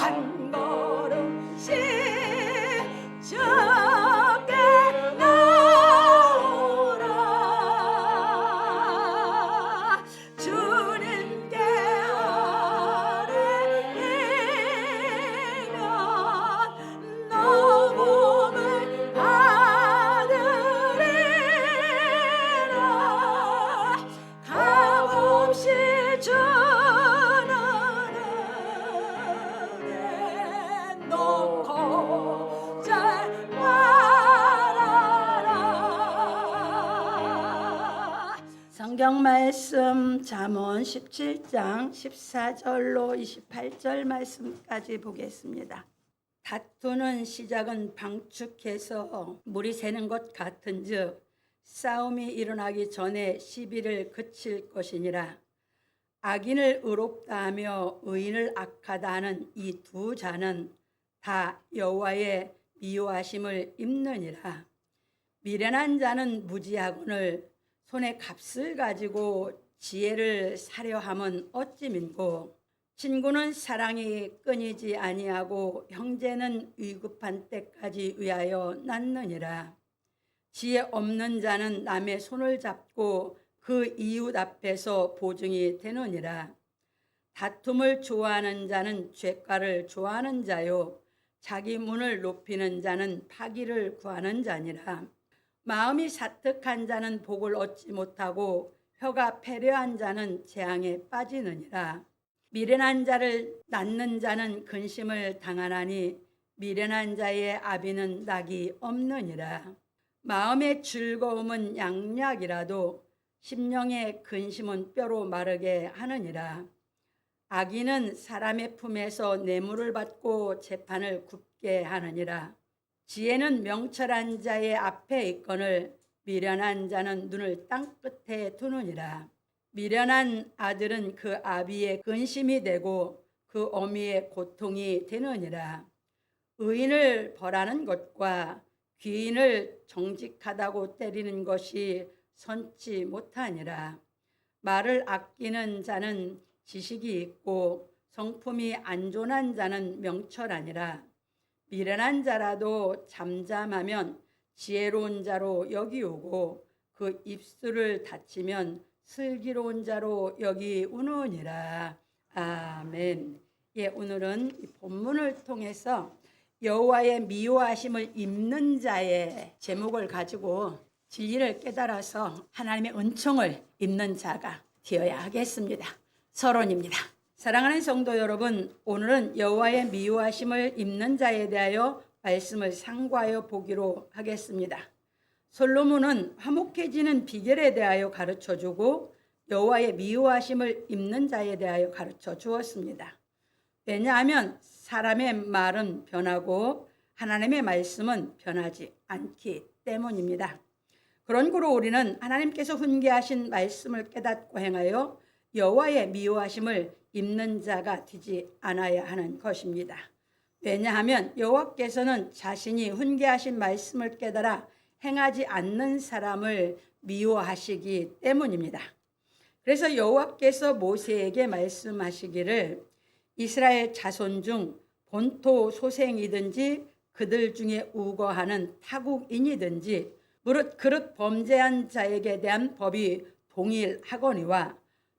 한 걸음씩 적게 나오라. 주님께 아뢰면 너 복을 받으리라. 값없이 주는 은혜 놓고 잘 말아라. 성경 말씀 잠언 17장 14절로 28절 말씀까지 보겠습니다. 다투는 시작은 방축해서 물이 새는 것 같은즉 싸움이 일어나기 전에 시비를 그칠 것이니라. 악인을 의롭다 하며 의인을 악하다 하는 이 두 자는 다 여호와의 미워하심을 입느니라. 미련한 자는 무지하거늘 손에 값을 가지고 지혜를 사려 함은 어찌 민고. 친구는 사랑이 끊이지 아니하고 형제는 위급한 때까지 위하여 낳느니라. 지혜 없는 자는 남의 손을 잡고 그 이웃 앞에서 보증이 되느니라. 다툼을 좋아하는 자는 죄가를 좋아하는 자요 자기 문을 높이는 자는 파기를 구하는 자니라. 마음이 사특한 자는 복을 얻지 못하고 혀가 패려한 자는 재앙에 빠지느니라. 미련한 자를 낳는 자는 근심을 당하나니 미련한 자의 아비는 낙이 없느니라. 마음의 즐거움은 양약이라도 심령의 근심은 뼈로 마르게 하느니라. 악인은 사람의 품에서 뇌물을 받고 재판을 굽게 하느니라. 지혜는 명철한 자의 앞에 있거늘 미련한 자는 눈을 땅 끝에 두느니라. 미련한 아들은 그 아비의 근심이 되고 그 어미의 고통이 되느니라. 의인을 벌하는 것과 귀인을 정직하다고 때리는 것이 선치 못하니라. 말을 아끼는 자는 지식이 있고 성품이 안전한 자는 명철하니라. 미련한 자라도 잠잠하면 지혜로운 자로 여기오고 그 입술을 닫히면 슬기로운 자로 여기우느니라. 아멘. 예, 오늘은 이 본문을 통해서 여호와의 미워하심을 입는 자의 제목을 가지고 진리를 깨달아서 하나님의 은총을 입는 자가 되어야 하겠습니다. 서론입니다. 사랑하는 성도 여러분, 오늘은 여호와의 미워하심을 입는 자에 대하여 말씀을 상고하여 보기로 하겠습니다. 솔로몬은 화목해지는 비결에 대하여 가르쳐주고 여호와의 미워하심을 입는 자에 대하여 가르쳐 주었습니다. 왜냐하면 사람의 말은 변하고 하나님의 말씀은 변하지 않기 때문입니다. 그런 고로 우리는 하나님께서 훈계하신 말씀을 깨닫고 행하여 여호와의 미워하심을 입는 자가 되지 않아야 하는 것입니다. 왜냐하면 여호와께서는 자신이 훈계하신 말씀을 깨달아 행하지 않는 사람을 미워하시기 때문입니다. 그래서 여호와께서 모세에게 말씀하시기를 이스라엘 자손 중 본토 소생이든지 그들 중에 우거하는 타국인이든지 무릇 그릇 범죄한 자에게 대한 법이 동일하거니와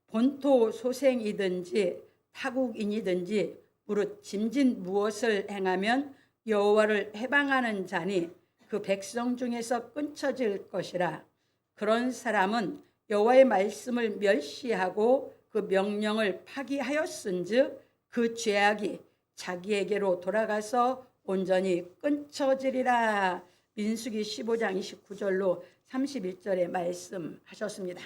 본토 소생이든지 타국인이든지 무릇 짐진 무엇을 행하면 여호와를 해방하는 자니 그 백성 중에서 끊쳐질 것이라. 그런 사람은 여호와의 말씀을 멸시하고 그 명령을 파기하였은즉 그 죄악이 자기에게로 돌아가서 온전히 끊쳐지리라. 민수기 15장 29절로 31절에 말씀하셨습니다.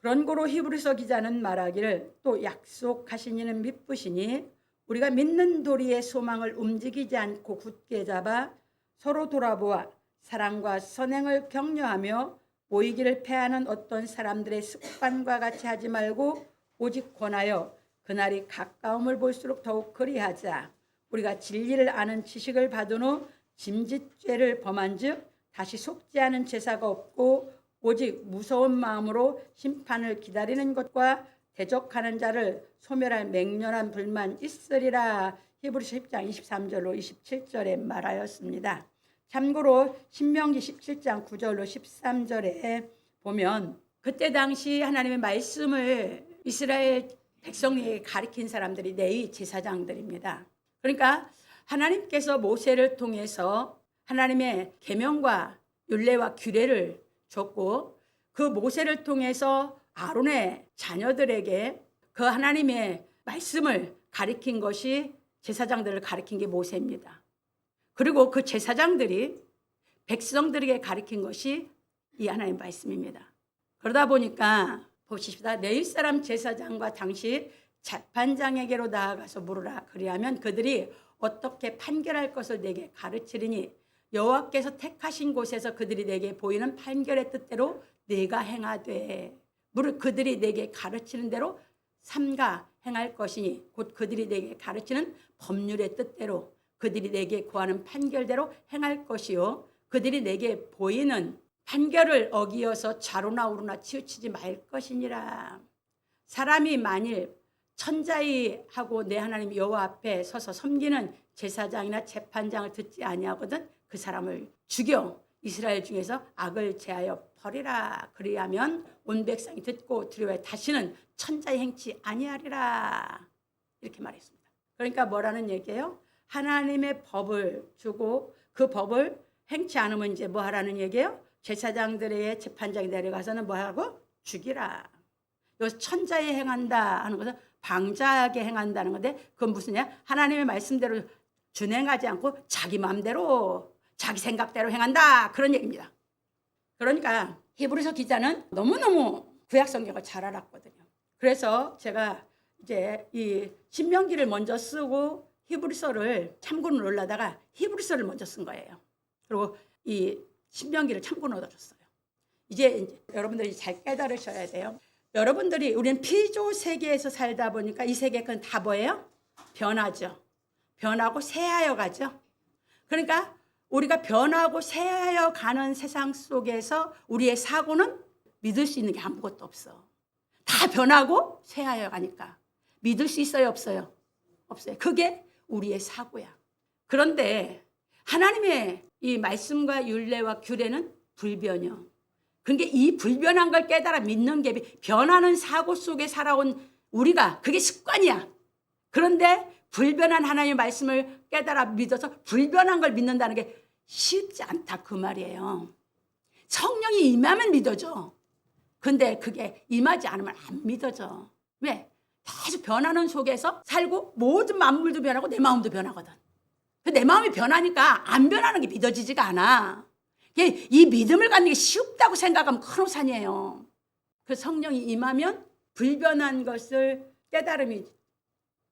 그런 고로 히브리서 기자는 말하기를 또 약속하신 이는 미쁘시니 우리가 믿는 도리의 소망을 움직이지 않고 굳게 잡아 서로 돌아보아 사랑과 선행을 격려하며 모이기를 패하는 어떤 사람들의 습관과 같이 하지 말고 오직 권하여 그날이 가까움을 볼수록 더욱 그리하자. 우리가 진리를 아는 지식을 받은 후 짐짓죄를 범한 즉 다시 속지 않은 제사가 없고 오직 무서운 마음으로 심판을 기다리는 것과 대적하는 자를 소멸할 맹렬한 불만 있으리라. 히브리서 10장 23절로 27절에 말하였습니다. 참고로 신명기 17장 9절로 13절에 보면 그때 당시 하나님의 말씀을 이스라엘 백성에게 가르친 사람들이 레위 제사장들입니다. 그러니까 하나님께서 모세를 통해서 하나님의 계명과 율례와 규례를 줬고 그 모세를 통해서 아론의 자녀들에게 그 하나님의 말씀을 가르친 것이 제사장들을 가르친 게 모세입니다. 그리고 그 제사장들이 백성들에게 가르친 것이 이 하나님의 말씀입니다. 그러다 보니까 보십시다. 레위 사람 제사장과 당시 재판장에게로 나아가서 물으라. 그리하면 그들이 어떻게 판결할 것을 내게 가르치리니 여호와께서 택하신 곳에서 그들이 내게 보이는 판결의 뜻대로 내가 행하되 무릇 그들이 내게 가르치는 대로 삼가 행할 것이니 곧 그들이 내게 가르치는 법률의 뜻대로 그들이 내게 구하는 판결대로 행할 것이요 그들이 내게 보이는 판결을 어기어서 좌로나 우로나 치우치지 말 것이니라. 사람이 만일 천자이 하고 내 하나님 여호와 앞에 서서 섬기는 제사장이나 재판장을 듣지 아니하거든 그 사람을 죽여 이스라엘 중에서 악을 제하여 버리라. 그리하면 온 백성이 듣고 두려워해 다시는 천자의 행치 아니하리라. 이렇게 말했습니다. 그러니까 뭐라는 얘기예요? 하나님의 법을 주고 그 법을 행치 않으면 이제 뭐 하라는 얘기예요? 제사장들의 재판장이 내려가서는 뭐 하고? 죽이라. 여기서 천자에 행한다 하는 것은 방자하게 행한다는 건데 그건 무슨냐? 하나님의 말씀대로 준행하지 않고 자기 마음대로 자기 생각대로 행한다 그런 얘기입니다. 그러니까 히브리서 기자는 너무너무 구약 성경을 잘 알았거든요. 그래서 제가 이제 이 신명기를 먼저 쓰고 히브리서를 참고로 넣으려다가 히브리서를 먼저 쓴 거예요. 그리고 이 신명기를 참고로 넣어줬어요. 이제 여러분들이 잘 깨달으셔야 돼요. 여러분들이 우리는 피조 세계에서 살다 보니까 이 세계는 다 뭐예요? 변하죠. 변하고 새하여 가죠. 그러니까 우리가 변하고 새하여 가는 세상 속에서 우리의 사고는 믿을 수 있는 게 아무것도 없어. 다 변하고 새하여 가니까 믿을 수 있어요? 없어요? 없어요. 그게 우리의 사고야. 그런데 하나님의 이 말씀과 율례와 규례는 불변이요. 그러니까 이 불변한 걸 깨달아 믿는 게 변하는 사고 속에 살아온 우리가 그게 습관이야. 그런데 불변한 하나님의 말씀을 깨달아 믿어서 불변한 걸 믿는다는 게 쉽지 않다 그 말이에요. 성령이 임하면 믿어져. 근데 그게 임하지 않으면 안 믿어져. 왜? 계속 변하는 속에서 살고 모든 만물도 변하고 내 마음도 변하거든. 내 마음이 변하니까 안 변하는 게 믿어지지가 않아. 이 믿음을 갖는 게 쉽다고 생각하면 큰 오산이에요. 그 성령이 임하면 불변한 것을 깨달음이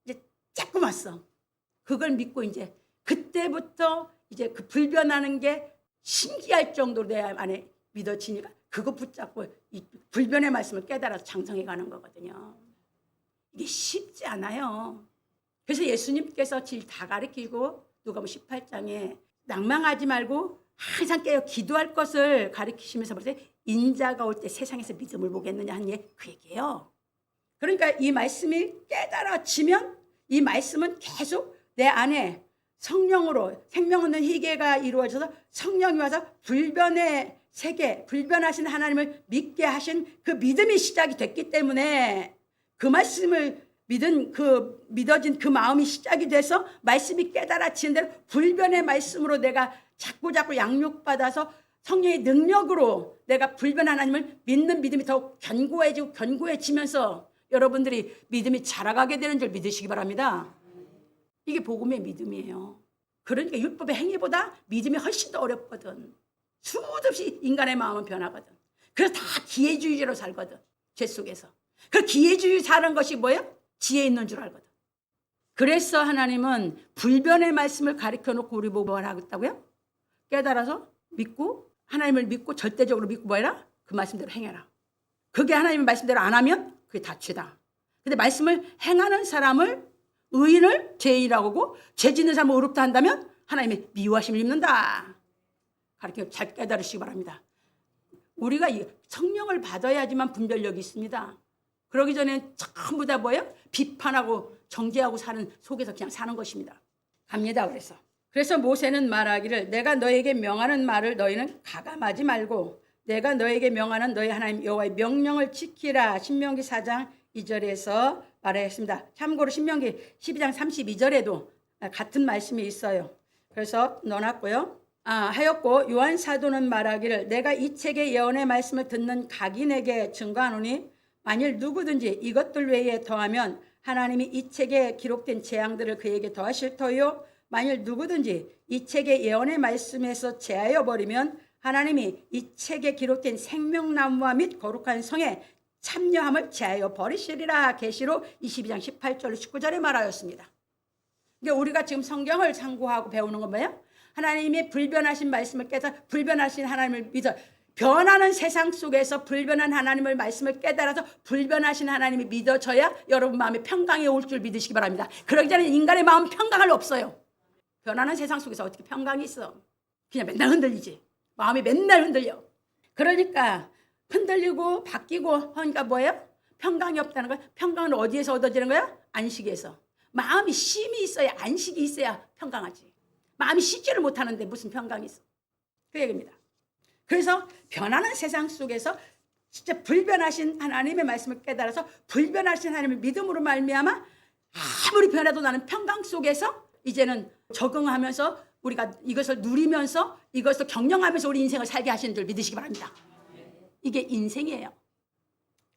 이제 자꾸 왔어. 그걸 믿고 이제 그때부터 이제 그 불변하는 게 신기할 정도로 내 안에 믿어지니까 그거 붙잡고 이 불변의 말씀을 깨달아서 장성해 가는 거거든요. 이게 쉽지 않아요. 그래서 예수님께서 질 다 가르치고 누가복음 18장에 낭망하지 말고 항상 깨어 기도할 것을 가르치시면서 벌써 인자가 올 때 세상에서 믿음을 보겠느냐 하는 게 그 얘기예요. 그러니까 이 말씀이 깨달아지면 이 말씀은 계속 내 안에 성령으로 생명 없는 희계가 이루어져서 성령이 와서 불변의 세계, 불변하신 하나님을 믿게 하신 그 믿음이 시작이 됐기 때문에 그 말씀을 믿어진 그 마음이 시작이 돼서 말씀이 깨달아지는 대로 불변의 말씀으로 내가 자꾸 양육받아서 성령의 능력으로 내가 불변한 하나님을 믿는 믿음이 더욱 견고해지고 견고해지면서 여러분들이 믿음이 자라가게 되는 줄 믿으시기 바랍니다. 이게 복음의 믿음이에요. 그러니까 율법의 행위보다 믿음이 훨씬 더 어렵거든. 수도 없이 인간의 마음은 변하거든. 그래서 다 기회주의로 살거든. 죄 속에서. 그 기회주의 사는 것이 뭐예요? 지혜 있는 줄 알거든. 그래서 하나님은 불변의 말씀을 가르쳐놓고 우리 보고 뭘 하겠다고요? 깨달아서 믿고 하나님을 믿고 절대적으로 믿고 뭐해라? 그 말씀대로 행해라. 그게 하나님의 말씀대로 안 하면 그게 다 죄다. 근데 말씀을 행하는 사람을 의인을 죄인이라고 하고 죄 짓는 사람을 의롭다 한다면 하나님의 미워하심을 입는다. 가르쳐 잘 깨달으시기 바랍니다. 우리가 성령을 받아야지만 분별력이 있습니다. 그러기 전에 전부 다 뭐예요? 비판하고 정죄하고 사는 속에서 그냥 사는 것입니다. 갑니다. 그래서 모세는 말하기를 내가 너에게 명하는 말을 너희는 가감하지 말고 내가 너에게 명하는 너희 하나님 여호와의 명령을 지키라. 신명기 4장 2절에서 말하였습니다. 참고로 신명기 12장 32절에도 같은 말씀이 있어요. 그래서 넣어놨고요. 하였고 요한 사도는 말하기를 내가 이 책의 예언의 말씀을 듣는 각인에게 증거하노니 만일 누구든지 이것들 외에 더하면 하나님이 이 책에 기록된 재앙들을 그에게 더하실 터요. 만일 누구든지 이 책의 예언의 말씀에서 제하여 버리면 하나님이 이 책에 기록된 생명나무와 및 거룩한 성에 참여함을 제하여 버리시리라. 계시록 22장 18절 19절에 말하였습니다. 그러니까 우리가 지금 성경을 참고하고 배우는 건 뭐예요? 하나님의 불변하신 말씀을 깨달아 불변하신 하나님을 믿어 변하는 세상 속에서 불변한 하나님의 말씀을 깨달아서 불변하신 하나님이 믿어져야 여러분 마음에 평강이 올 줄 믿으시기 바랍니다. 그러기 전에 인간의 마음 평강할 없어요. 변하는 세상 속에서 어떻게 평강이 있어? 그냥 맨날 흔들리지. 마음이 맨날 흔들려. 그러니까 흔들리고 바뀌고 하니까 뭐예요? 평강이 없다는 거야. 평강은 어디에서 얻어지는 거야? 안식에서. 마음이 쉼이 있어야 안식이 있어야 평강하지. 마음이 쉬지를 못하는데 무슨 평강이 있어. 그 얘기입니다. 그래서 변하는 세상 속에서 진짜 불변하신 하나님의 말씀을 깨달아서 불변하신 하나님을 믿음으로 말미암아 아무리 변해도 나는 평강 속에서 이제는 적응하면서 우리가 이것을 누리면서 이것을 경영하면서 우리 인생을 살게 하시는 줄 믿으시기 바랍니다. 이게 인생이에요.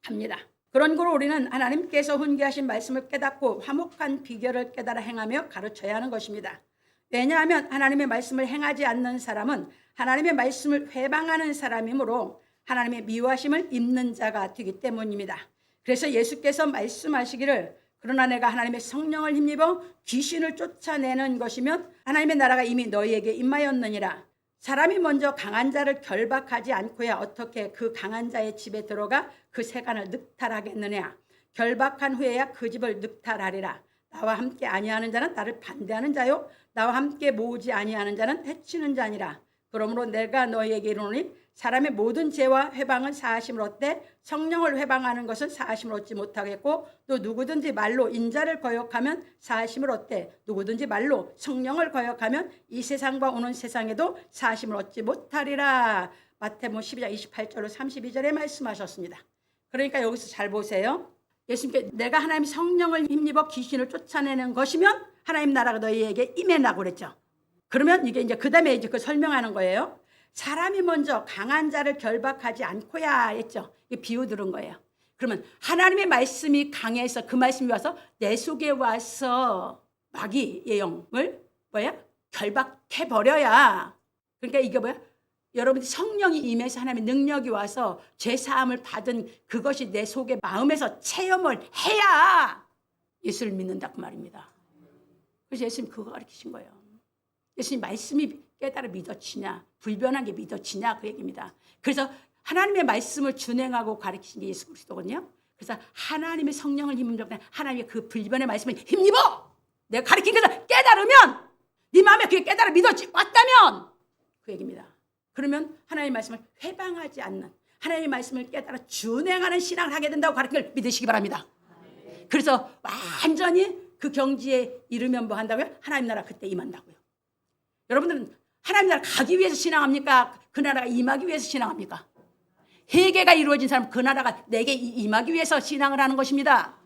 갑니다. 그런 거로 우리는 하나님께서 훈계하신 말씀을 깨닫고 화목한 비결을 깨달아 행하며 가르쳐야 하는 것입니다. 왜냐하면 하나님의 말씀을 행하지 않는 사람은 하나님의 말씀을 회방하는 사람이므로 하나님의 미워하심을 입는 자가 되기 때문입니다. 그래서 예수께서 말씀하시기를 그러나 내가 하나님의 성령을 힘입어 귀신을 쫓아내는 것이면 하나님의 나라가 이미 너희에게 임하였느니라. 사람이 먼저 강한 자를 결박하지 않고야 어떻게 그 강한 자의 집에 들어가 그 세간을 늑탈하겠느냐. 결박한 후에야 그 집을 늑탈하리라. 나와 함께 아니하는 자는 나를 반대하는 자요 나와 함께 모으지 아니하는 자는 해치는 자니라. 그러므로 내가 너희에게 이르노니 사람의 모든 죄와 회방은 사하심을 얻되 성령을 회방하는 것은 사하심을 얻지 못하겠고 또 누구든지 말로 인자를 거역하면 사하심을 얻되 누구든지 말로 성령을 거역하면 이 세상과 오는 세상에도 사하심을 얻지 못하리라. 마태복음 12장 28절로 32절에 말씀하셨습니다. 그러니까 여기서 잘 보세요. 예수님께 내가 하나님 성령을 힘입어 귀신을 쫓아내는 것이면 하나님 나라가 너희에게 임해나고 그랬죠. 그러면 이게 이제 그다음에 이제 그 설명하는 거예요. 사람이 먼저 강한 자를 결박하지 않고야 했죠. 이 비유 들은 거예요. 그러면 하나님의 말씀이 강해서 그 말씀이 와서 내 속에 와서 마귀의 영을 뭐야? 결박해 버려야. 그러니까 이게 뭐야? 여러분이 성령이 임해서 하나님의 능력이 와서 죄 사함을 받은 그것이 내 속에 마음에서 체험을 해야 예수를 믿는다 그 말입니다. 그래서 예수님 그거 가르치신 거예요. 예수님 말씀이 깨달아 믿어지냐 불변한 게 믿어지냐 그 얘기입니다. 그래서 하나님의 말씀을 준행하고 가르치신 게 예수 그리스도거든요. 그래서 하나님의 성령을 힘입어 하나님의 그 불변의 말씀을 힘입어 내가 가르친 것을 깨달으면 네 마음에 그게 깨달아 믿어지 왔다면 그 얘기입니다. 그러면 하나님의 말씀을 회방하지 않는 하나님의 말씀을 깨달아 준행하는 신앙을 하게 된다고 가르치는 걸 믿으시기 바랍니다. 그래서 완전히 그 경지에 이르면 뭐 한다고요? 하나님 나라 그때 임한다고요. 여러분들은 하나님 나라 가기 위해서 신앙합니까? 그 나라가 임하기 위해서 신앙합니까? 회개가 이루어진 사람 그 나라가 내게 임하기 위해서 신앙을 하는 것입니다.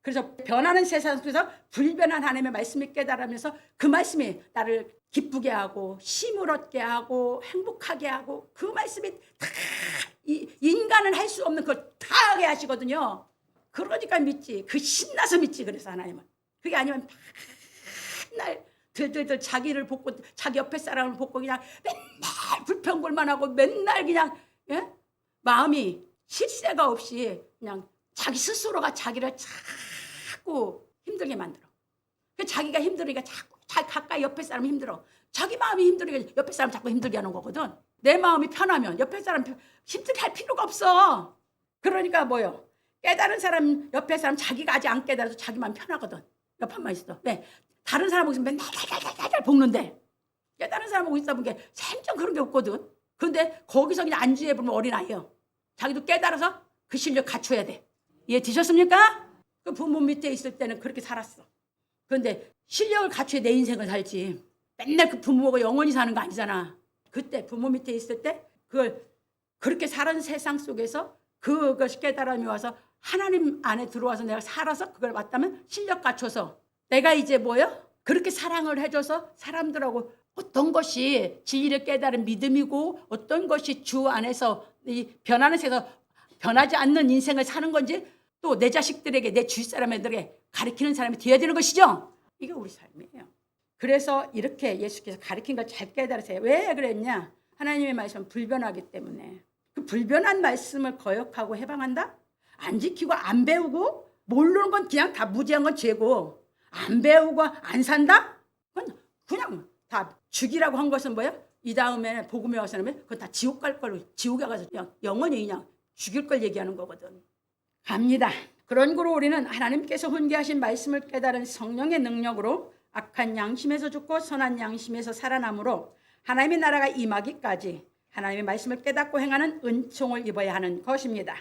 그래서 변하는 세상 속에서 불변한 하나님의 말씀을 깨달으면서 그 말씀이 나를 기쁘게 하고 힘을 얻게 하고 행복하게 하고 그 말씀이 다 인간은 할 수 없는 그걸 다 하게 하시거든요. 그러니까 믿지. 그 신나서 믿지. 그래서 하나님은. 그게 아니면 맨날 들들들 자기를 볶고 자기 옆에 사람을 볶고 그냥 맨날 불평불만 하고 맨날 그냥 예? 마음이 실세가 없이 그냥 자기 스스로가 자기를 자꾸 힘들게 만들어. 자기가 힘들으니까 자꾸 가까이 옆에 사람 힘들어. 자기 마음이 힘들으니까 옆에 사람 자꾸 힘들게 하는 거거든. 내 마음이 편하면 옆에 사람 힘들게 할 필요가 없어. 그러니까 뭐요? 깨달은 사람 옆에 사람 자기가 아직 안 깨달아도 자기 마음 편하거든. 옆에만 있어. 왜? 다른 사람 보고 있으면 맨날 볶는데 깨달은 사람 보고 있다 보니까 생전 그런 게 없거든. 그런데 거기서 그냥 안주해 보면 어린아이요. 자기도 깨달아서 그 실력 갖춰야 돼. 이해 되셨습니까? 그 부모 밑에 있을 때는 그렇게 살았어. 그런데 실력을 갖춰야 내 인생을 살지. 맨날 그 부모가 영원히 사는 거 아니잖아. 그때 부모 밑에 있을 때 그걸 그렇게 사는 세상 속에서 그것이 깨달음이 와서 하나님 안에 들어와서 내가 살아서 그걸 봤다면 실력 갖춰서 내가 이제 뭐야? 그렇게 사랑을 해줘서 사람들하고 어떤 것이 진리를 깨달은 믿음이고 어떤 것이 주 안에서 이 변하는 세상 변하지 않는 인생을 사는 건지 또 내 자식들에게 내 주위 사람들에게 가르치는 사람이 되어야 되는 것이죠. 이게 우리 삶이에요. 그래서 이렇게 예수께서 가르친 걸 잘 깨달으세요. 왜 그랬냐? 하나님의 말씀은 불변하기 때문에. 그 불변한 말씀을 거역하고 해방한다? 안 지키고 안 배우고 모르는 건 그냥 다 무지한 건 죄고 안 배우고 안 산다? 그건 그냥 다 죽이라고 한 것은 뭐야? 이 다음에 복음에 와서는 그건 다 지옥 갈 걸로 지옥에 가서 그냥 영원히 그냥 죽일 걸 얘기하는 거거든. 갑니다. 그런 거로 우리는 하나님께서 훈계하신 말씀을 깨달은 성령의 능력으로 악한 양심에서 죽고 선한 양심에서 살아남으로 하나님의 나라가 임하기까지 하나님의 말씀을 깨닫고 행하는 은총을 입어야 하는 것입니다.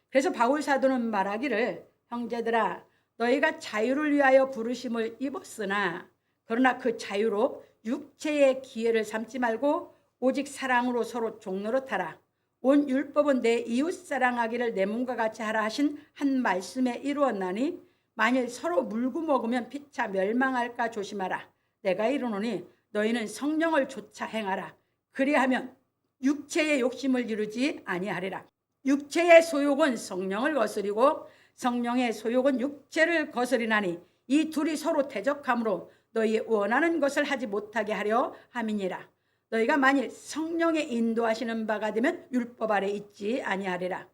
그래서 바울 사도는 말하기를 형제들아 너희가 자유를 위하여 부르심을 입었으나 그러나 그 자유로 육체의 기회를 삼지 말고 오직 사랑으로 서로 종노릇하라. 온 율법은 내 이웃 사랑하기를 내 몸과 같이 하라 하신 한 말씀에 이루었나니 만일 서로 물고 먹으면 피차 멸망할까 조심하라. 내가 이르노니 너희는 성령을 좇아 행하라. 그리하면 육체의 욕심을 이루지 아니하리라. 육체의 소욕은 성령을 거스리고 성령의 소욕은 육체를 거스리나니 이 둘이 서로 대적하므로 너희 원하는 것을 하지 못하게 하려 함이니라. 너희가 만일 성령의 인도하시는 바가 되면 율법 아래 있지 아니하리라.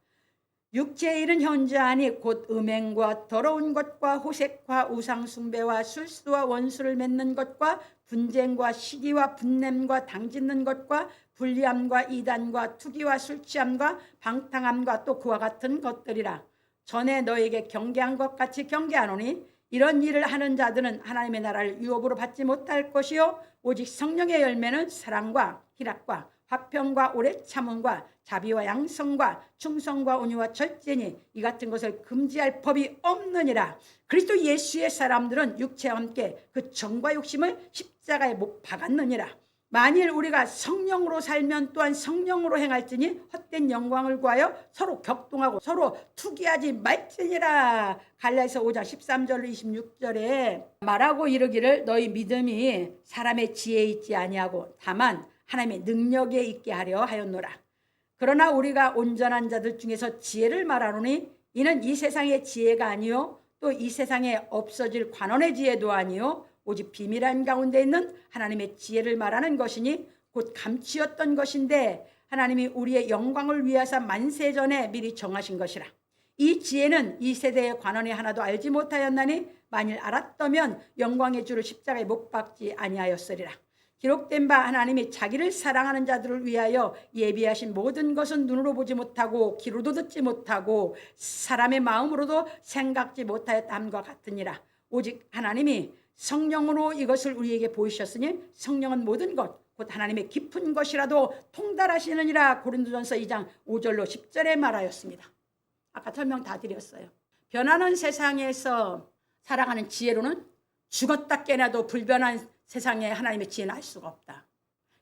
육체의 일은 현저하니 곧 음행과 더러운 것과 호색과 우상숭배와 술수와 원수를 맺는 것과 분쟁과 시기와 분냄과 당짓는 것과 불리함과 이단과 투기와 술취함과 방탕함과 또 그와 같은 것들이라. 전에 너에게 경계한 것 같이 경계하노니 이런 일을 하는 자들은 하나님의 나라를 유업으로 받지 못할 것이요 오직 성령의 열매는 사랑과 희락과 화평과 오래 참음과 자비와 양성과 충성과 온유와 절제니 이 같은 것을 금지할 법이 없느니라. 그리스도 예수의 사람들은 육체와 함께 그 정과 욕심을 십자가에 못 박았느니라. 만일 우리가 성령으로 살면 또한 성령으로 행할지니 헛된 영광을 구하여 서로 격동하고 서로 투기하지 말지니라. 갈라디아서 5장 13절 26절에 말하고 이르기를 너희 믿음이 사람의 지혜에 있지 아니하고 다만 하나님의 능력에 있게 하려 하였노라. 그러나 우리가 온전한 자들 중에서 지혜를 말하노니 이는 이 세상의 지혜가 아니요 또 이 세상에 없어질 관원의 지혜도 아니요 오직 비밀한 가운데 있는 하나님의 지혜를 말하는 것이니 곧 감추었던 것인데 하나님이 우리의 영광을 위하사 만세 전에 미리 정하신 것이라. 이 지혜는 이 세대의 관원이 하나도 알지 못하였나니 만일 알았다면 영광의 주를 십자가에 못 박지 아니하였으리라. 기록된 바 하나님이 자기를 사랑하는 자들을 위하여 예비하신 모든 것은 눈으로 보지 못하고 귀로도 듣지 못하고 사람의 마음으로도 생각지 못하였다함과 같으니라. 오직 하나님이 성령으로 이것을 우리에게 보이셨으니 성령은 모든 것 곧 하나님의 깊은 것이라도 통달하시느니라. 고린도전서 2장 5절로 10절에 말하였습니다. 아까 설명 다 드렸어요. 변하는 세상에서 살아가는 지혜로는 죽었다 깨나도 불변한 세상에 하나님의 지혜는 알 수가 없다.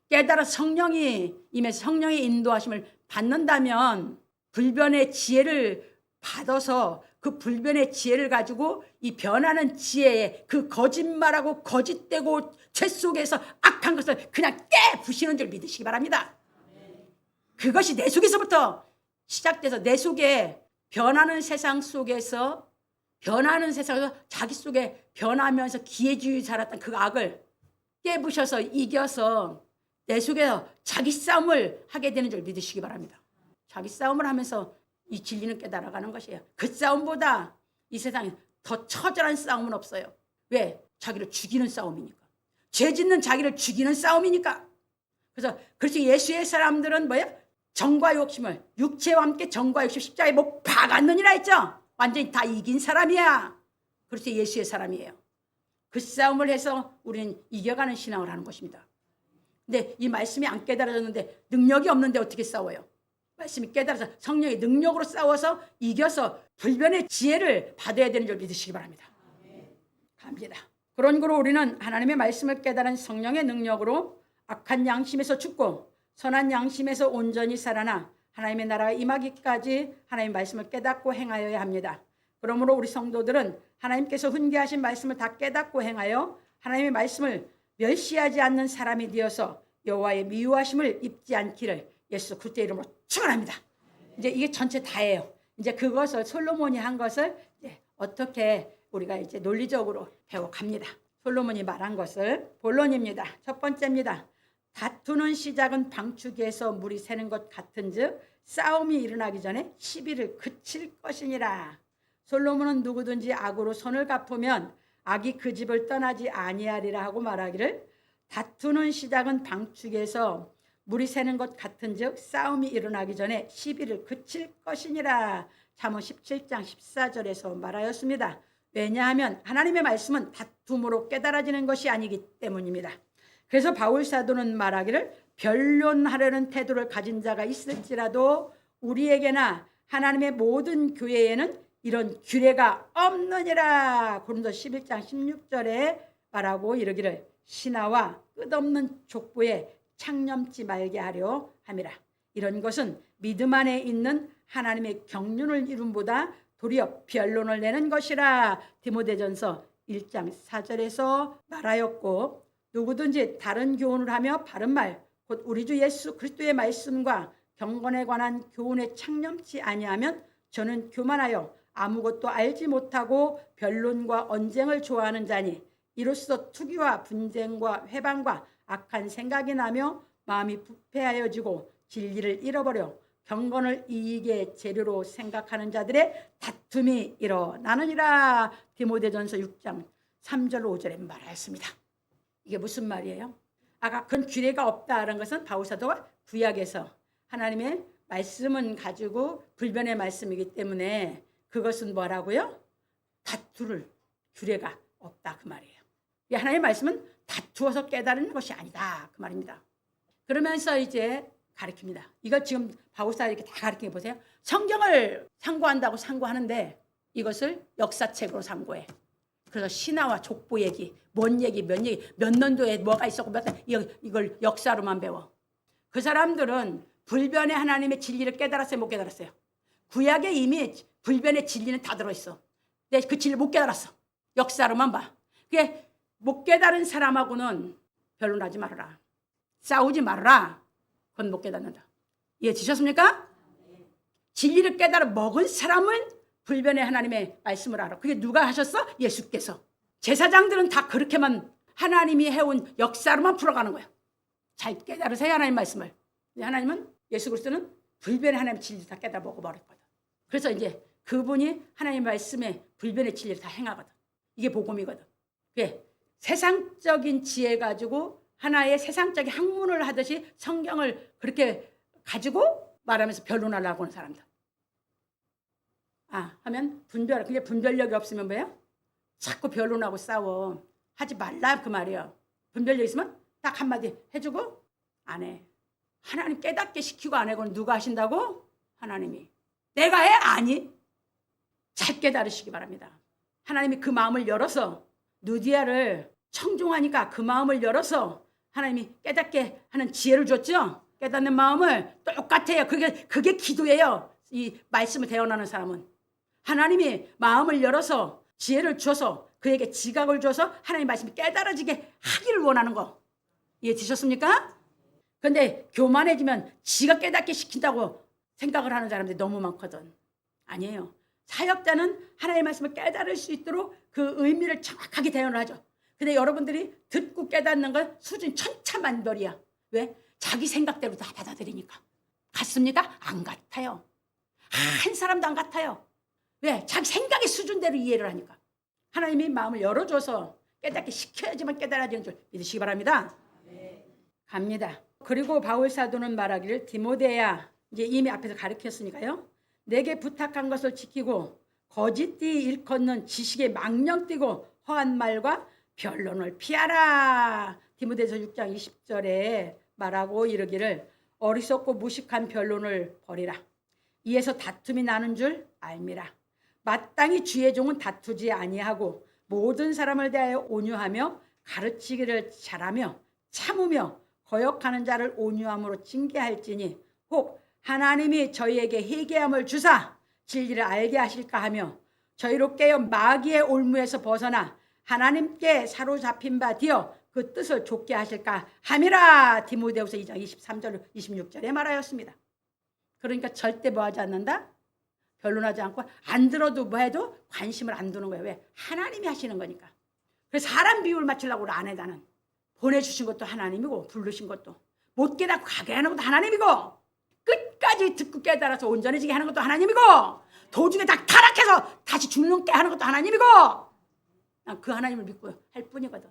깨달아 성령이 임해서 성령의 인도하심을 받는다면 불변의 지혜를 받아서 그 불변의 지혜를 가지고 이 변하는 지혜에 그 거짓말하고 거짓되고 죄 속에서 악한 것을 그냥 깨부시는 줄 믿으시기 바랍니다. 그것이 내 속에서부터 시작돼서 내 속에 변하는 세상 속에서 자기 속에 변하면서 기회주의 살았던 그 악을 깨부셔서 이겨서 내 속에서 자기 싸움을 하게 되는 줄 믿으시기 바랍니다. 자기 싸움을 하면서 이 진리는 깨달아가는 것이에요. 그 싸움보다 이 세상에 더 처절한 싸움은 없어요. 왜? 자기를 죽이는 싸움이니까. 죄 짓는 자기를 죽이는 싸움이니까. 그래서 예수의 사람들은 뭐야? 정과 욕심을 육체와 함께 정과 욕심 십자가에 못 박았느니라 했죠. 완전히 다 이긴 사람이야. 그래서 예수의 사람이에요. 그 싸움을 해서 우리는 이겨가는 신앙을 하는 것입니다. 근데 이 말씀이 안 깨달아졌는데 능력이 없는데 어떻게 싸워요? 말씀이 깨달아서 성령의 능력으로 싸워서 이겨서 불변의 지혜를 받아야 되는 줄 믿으시기 바랍니다. 갑니다. 그런 거로 우리는 하나님의 말씀을 깨달은 성령의 능력으로 악한 양심에서 죽고 선한 양심에서 온전히 살아나 하나님의 나라가 임하기까지 하나님의 말씀을 깨닫고 행하여야 합니다. 그러므로 우리 성도들은 하나님께서 훈계하신 말씀을 다 깨닫고 행하여 하나님의 말씀을 멸시하지 않는 사람이 되어서 여호와의 미워하심을 입지 않기를 예수 그리스도의 이름으로 축원합니다. 이제 이게 전체 다예요. 이제 그것을 솔로몬이 한 것을 이제 어떻게 우리가 이제 논리적으로 배워갑니다. 솔로몬이 말한 것을 본론입니다. 첫 번째입니다. 다투는 시작은 방축에서 물이 새는 것 같은즉 싸움이 일어나기 전에 시비를 그칠 것이니라. 솔로몬은 누구든지 악으로 손을 갚으면 악이 그 집을 떠나지 아니하리라 하고 말하기를 다투는 시작은 방축에서 물이 새는 것 같은즉 싸움이 일어나기 전에 시비를 그칠 것이니라. 잠언 17장 14절에서 말하였습니다. 왜냐하면 하나님의 말씀은 다툼으로 깨달아지는 것이 아니기 때문입니다. 그래서 바울 사도는 말하기를 변론하려는 태도를 가진 자가 있을지라도 우리에게나 하나님의 모든 교회에는 이런 규례가 없느니라. 고린도서 11장 16절에 말하고 이르기를 신하와 끝없는 족보에 창념치 말게 하려 함이라. 이런 것은 믿음 안에 있는 하나님의 경륜을 이룸보다 도리어 변론을 내는 것이라. 디모데전서 1장 4절에서 말하였고 누구든지 다른 교훈을 하며 바른 말 곧 우리 주 예수 그리스도의 말씀과 경건에 관한 교훈에 창념치 아니하면 저는 교만하여 아무것도 알지 못하고 변론과 언쟁을 좋아하는 자니 이로써 투기와 분쟁과 회방과 악한 생각이 나며 마음이 부패하여지고 진리를 잃어버려 경건을 이익의 재료로 생각하는 자들의 다툼이 일어나느니라. 디모데전서 6장 3절 5절에 말하였습니다. 이게 무슨 말이에요? 아까 그런 규례가 없다는 것은 바울 사도가 구약에서 하나님의 말씀은 가지고 불변의 말씀이기 때문에 그것은 뭐라고요? 다투를 규례가 없다 그 말이에요. 하나님의 말씀은 다투어서 깨달은 것이 아니다 그 말입니다. 그러면서 이제 가르칩니다. 이거 지금 바울사 이렇게 다 가르치게 보세요. 성경을 상고한다고 상고하는데 이것을 역사책으로 상고해. 그래서 신화와 족보 얘기, 뭔 얘기, 몇 년도에 뭐가 있었고 이걸 역사로만 배워. 그 사람들은 불변의 하나님의 진리를 깨달았어요, 못 깨달았어요? 구약에 이미 불변의 진리는 다 들어있어. 근데 그 진리를 못 깨달았어. 역사로만 봐. 그게 못 깨달은 사람하고는 변론하지 말아라. 싸우지 말아라. 그건 못 깨닫는다. 이해지셨습니까? 진리를 깨달아 먹은 사람은 불변의 하나님의 말씀을 알아. 그게 누가 하셨어? 예수께서. 제사장들은 다 그렇게만 하나님이 해온 역사로만 풀어가는 거예요. 잘 깨달으세요 하나님 말씀을. 하나님은 예수 그리스도는 불변의 하나님의 진리를 다 깨달아 먹어버렸거든. 그래서 이제 그분이 하나님의 말씀에 불변의 진리를 다 행하거든. 이게 복음이거든. 그게 세상적인 지혜 가지고 하나의 세상적인 학문을 하듯이 성경을 그렇게 가지고 말하면서 변론하려고 하는 사람들. 하면 그게 분별력이 없으면 뭐예요? 자꾸 변론하고 싸워. 하지 말라 그 말이에요. 분별력 있으면 딱 한마디 해주고 안 해. 하나님 깨닫게 시키고 안 해. 그건 누가 하신다고? 하나님이. 내가 해? 아니. 잘 깨달으시기 바랍니다. 하나님이 그 마음을 열어서 누디아를 청종하니까 그 마음을 열어서 하나님이 깨닫게 하는 지혜를 줬죠. 깨닫는 마음을 똑같아요. 그게 기도예요. 이 말씀을 대언하는 사람은. 하나님이 마음을 열어서 지혜를 줘서 그에게 지각을 줘서 하나님 말씀이 깨달아지게 하기를 원하는 거. 이해되셨습니까? 그런데 교만해지면 지가 깨닫게 시킨다고 생각을 하는 사람들이 너무 많거든. 아니에요. 사역자는 하나님의 말씀을 깨달을 수 있도록 그 의미를 정확하게 대언을 하죠. 근데 여러분들이 듣고 깨닫는 건 수준 천차만별이야. 왜? 자기 생각대로 다 받아들이니까. 같습니까? 안 같아요. 한 사람도 안 같아요. 왜? 자기 생각의 수준대로 이해를 하니까. 하나님이 마음을 열어줘서 깨닫게 시켜야지만 깨달아지는 줄 믿으시기 바랍니다. 갑니다. 그리고 바울 사도는 말하기를 디모데야, 이제 이미 앞에서 가르쳤으니까요. 내게 부탁한 것을 지키고 거짓되이 일컫는 지식에 망령 띠고 허한 말과 변론을 피하라. 디모데서 6장 20절에 말하고 이르기를 어리석고 무식한 변론을 버리라. 이에서 다툼이 나는 줄 알미라. 마땅히 주의 종은 다투지 아니하고 모든 사람을 대하여 온유하며 가르치기를 잘하며 참으며 거역하는 자를 온유함으로 징계할지니 혹 하나님이 저희에게 회개함을 주사 진리를 알게 하실까 하며 저희로 깨어 마귀의 올무에서 벗어나 하나님께 사로잡힌 바 되어 그 뜻을 좇게 하실까 함이라. 디모데후서 2장 23절 26절에 말하였습니다. 그러니까 절대 뭐 하지 않는다? 변론하지 않고 안 들어도 뭐 해도 관심을 안 두는 거예요. 왜? 하나님이 하시는 거니까. 그래서 사람 비율 맞추려고 우리 아내다는 보내주신 것도 하나님이고 부르신 것도 못 깨닫고 가게 하는 것도 하나님이고 끝까지 듣고 깨달아서 온전해지게 하는 것도 하나님이고 도중에 다 타락해서 다시 죽는게 하는 것도 하나님이고 난 그 하나님을 믿고 할 뿐이거든.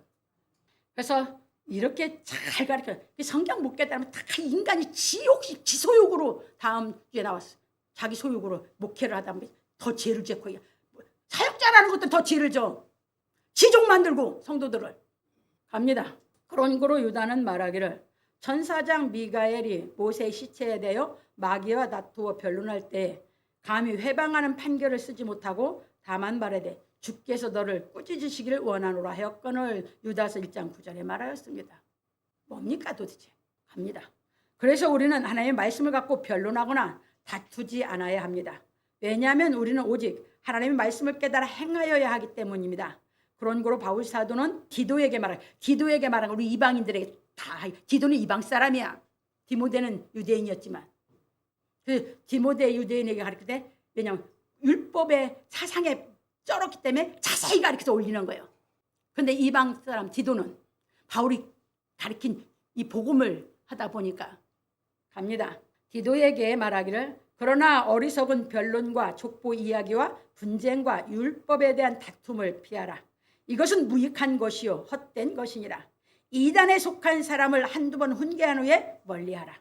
그래서 이렇게 잘 가르쳐. 성경 못 깨달으면 다 인간이 지소욕으로 다음 주에 나왔어. 자기 소욕으로 목회를 하다 보면 더 죄를 짓고 사역자라는 것도 더 죄를 져. 지종 만들고 성도들을 갑니다. 그런 거로 유다는 말하기를 천사장 미가엘이 모세의 시체에 대하여 마귀와 다투어 변론할 때 감히 회방하는 판결을 쓰지 못하고 다만 말하되 주께서 너를 꾸짖으시기를 원하노라 하였거늘. 유다서 1장 9절에 말하였습니다. 뭡니까 도대체? 갑니다. 그래서 우리는 하나님의 말씀을 갖고 변론하거나 다투지 않아야 합니다. 왜냐하면 우리는 오직 하나님의 말씀을 깨달아 행하여야 하기 때문입니다. 그런 거로 바울 사도는 디도에게 말한 우리 이방인들에게 다. 디도는 이방 사람이야. 디모데는 유대인이었지만 그 디모데 유대인에게 가르칠 때 왜냐하면 율법의 사상에 쩔었기 때문에 자세히 가르쳐서 올리는 거예요. 그런데 이방 사람 디도는 바울이 가르친 이 복음을 하다 보니까 갑니다. 디도에게 말하기를 그러나 어리석은 변론과 족보 이야기와 분쟁과 율법에 대한 다툼을 피하라. 이것은 무익한 것이요 헛된 것이니라. 이단에 속한 사람을 한두 번 훈계한 후에 멀리하라.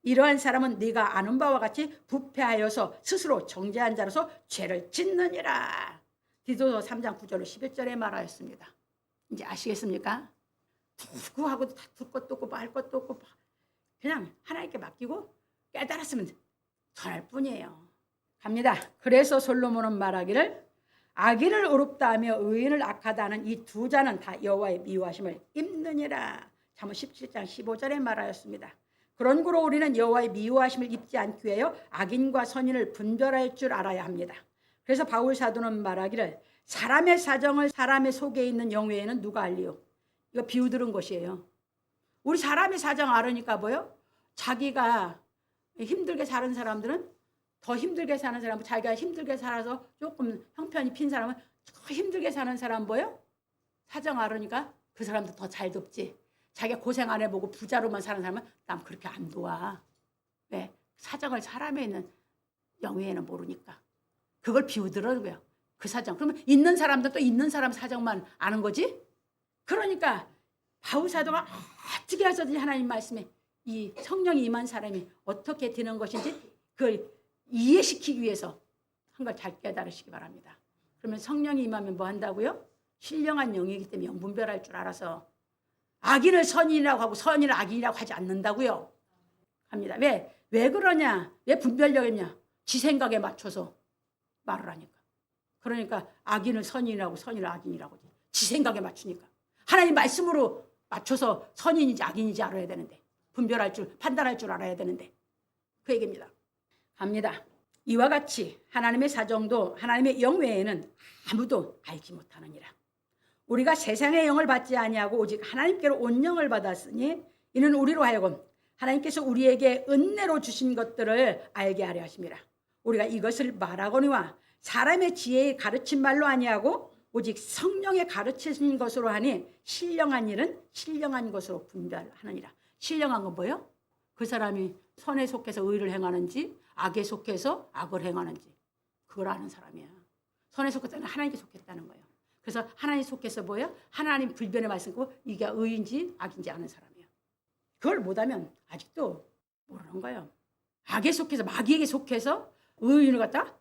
이러한 사람은 네가 아는 바와 같이 부패하여서 스스로 정죄한 자로서 죄를 짓느니라. 디도서 3장 9절로 11절에 말하였습니다. 이제 아시겠습니까? 누구하고도 다툴 것도 없고 말 것도 없고 그냥 하나님께 맡기고 깨달았으면 전할 뿐이에요. 갑니다. 그래서 솔로몬은 말하기를 악인을 어렵다 하며 의인을 악하다 하는 이 두 자는 다 여호와의 미워하심을 입느니라. 잠언 17장 15절에 말하였습니다. 그런 거로 우리는 여호와의 미워하심을 입지 않기 위하여 악인과 선인을 분별할 줄 알아야 합니다. 그래서 바울 사도는 말하기를 사람의 사정을 사람의 속에 있는 영 외에는 누가 알리요? 이거 비유 들은 것이에요. 우리 사람의 사정 알으니까 뭐요? 자기가 힘들게 사는 사람들은 더 힘들게 사는 사람, 자기가 힘들게 살아서 조금 형편이 핀 사람은 더 힘들게 사는 사람 뭐요? 사정 알으니까 그 사람도 더 잘 돕지. 자기가 고생 안 해보고 부자로만 사는 사람은 남 그렇게 안 도와. 왜? 사정을 사람에 있는 영외에는 모르니까. 그걸 비우더라고요. 그 사정. 그러면 있는 사람도 또 있는 사람 사정만 아는 거지. 그러니까 바울 사도가 어떻게 해서든지 하나님 말씀에 이 성령이 임한 사람이 어떻게 되는 것인지 그걸 이해시키기 위해서 한 걸 잘 깨달으시기 바랍니다. 그러면 성령이 임하면 뭐 한다고요? 신령한 영이기 때문에 영분별할 줄 알아서 악인을 선인이라고 하고 선인을 악인이라고 하지 않는다고요. 합니다. 왜 그러냐? 왜 분별력 있냐? 지 생각에 맞춰서 말을 하니까. 그러니까 악인을 선인이라고 선인을 악인이라고 지 생각에 맞추니까. 하나님 말씀으로 맞춰서 선인인지 악인인지 알아야 되는데 분별할 줄 판단할 줄 알아야 되는데 그 얘기입니다. 갑니다. 이와 같이 하나님의 사정도 하나님의 영 외에는 아무도 알지 못하느니라. 우리가 세상의 영을 받지 아니하고 오직 하나님께로 온 영을 받았으니 이는 우리로 하여금 하나님께서 우리에게 은혜로 주신 것들을 알게 하려 하심이라. 우리가 이것을 말하거니와 사람의 지혜의 가르친 말로 아니하고 오직 성령의 가르치신 것으로 하니 신령한 일은 신령한 것으로 분별하느니라. 신령한 건 뭐예요? 그 사람이 선에 속해서 의를 행하는지 악에 속해서 악을 행하는지 그걸 아는 사람이야. 선에 속했다는 하나님께 속했다는 거예요. 그래서 하나님 속해서 뭐예요? 하나님 불변의 말씀고 이게 의인지 악인지 아는 사람이에요. 그걸 못하면 아직도 모르는 거예요. 악에 속해서 마귀에게 속해서 의인을 갖다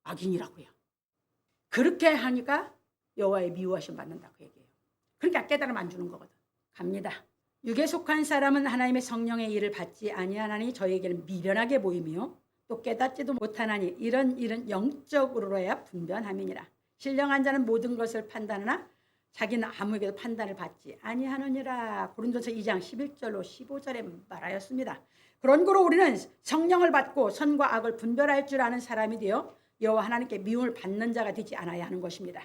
악인이라고요. 그렇게 하니까 여호와의 미워하심 받는다 그 얘기예요. 그러니까 깨달음 안 주는 거거든. 갑니다. 육에 속한 사람은 하나님의 성령의 일을 받지 아니하나니 저에게는 미련하게 보이며 또 깨닫지도 못하나니 이런 일은 영적으로야 분변함이니라. 신령한 자는 모든 것을 판단하나 자기는 아무에게도 판단을 받지 아니하느니라. 고린도서 2장 11절로 15절에 말하였습니다. 그런고로 우리는 성령을 받고 선과 악을 분별할 줄 아는 사람이 되어 여호와 하나님께 미움을 받는 자가 되지 않아야 하는 것입니다.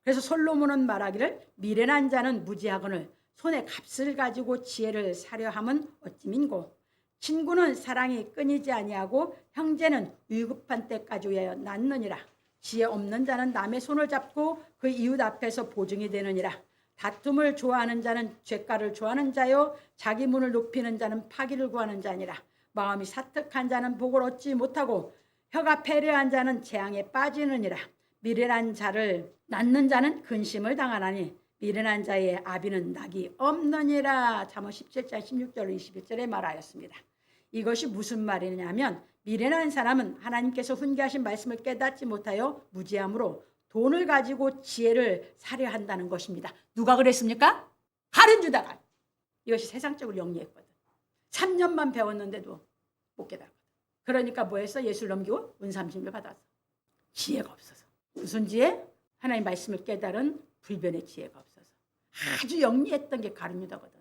그래서 솔로몬은 말하기를 미련한 자는 무지하거늘 손에 값을 가지고 지혜를 사려 함은 어찌민고. 친구는 사랑이 끊이지 아니하고 형제는 위급한 때까지 위하여 낳느니라. 지혜 없는 자는 남의 손을 잡고 그 이웃 앞에서 보증이 되느니라. 다툼을 좋아하는 자는 죄가를 좋아하는 자요 자기 문을 높이는 자는 파기를 구하는 자니라. 마음이 사특한 자는 복을 얻지 못하고 혀가 패려한 자는 재앙에 빠지느니라. 미련한 자를 낳는 자는 근심을 당하나니 미련한 자의 아비는 낙이 없느니라. 잠언 17장 16절 21절에 말하였습니다. 이것이 무슨 말이냐면 미련한 사람은 하나님께서 훈계하신 말씀을 깨닫지 못하여 무지함으로 돈을 가지고 지혜를 사려 한다는 것입니다. 누가 그랬습니까? 다른 유다가. 이것이 세상적으로 영리했거든. 3년만 배웠는데도 못 깨달았거든. 그러니까 뭐 했어? 예수를 넘기고 은삼신을 받았어. 지혜가 없어서. 무슨 지혜? 하나님 말씀을 깨달은 불변의 지혜가 없어서. 아주 영리했던 게 가룟 유다거든.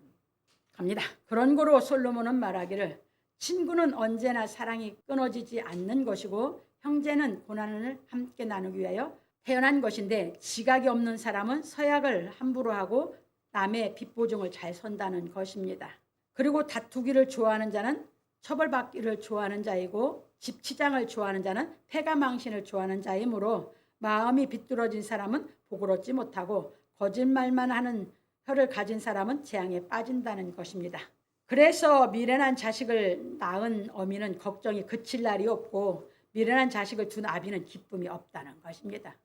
갑니다. 그런 거로 솔로몬은 말하기를 친구는 언제나 사랑이 끊어지지 않는 것이고 형제는 고난을 함께 나누기 위하여 태어난 것인데 지각이 없는 사람은 서약을 함부로 하고 남의 빚보증을 잘 선다는 것입니다. 그리고 다투기를 좋아하는 자는 처벌받기를 좋아하는 자이고 집치장을 좋아하는 자는 패가망신을 좋아하는 자이므로 마음이 비뚤어진 사람은 복을 얻지 못하고 거짓말만 하는 혀를 가진 사람은 재앙에 빠진다는 것입니다. 그래서 미련한 자식을 낳은 어미는 걱정이 그칠 날이 없고 미련한 자식을 둔 아비는 기쁨이 없다는 것입니다.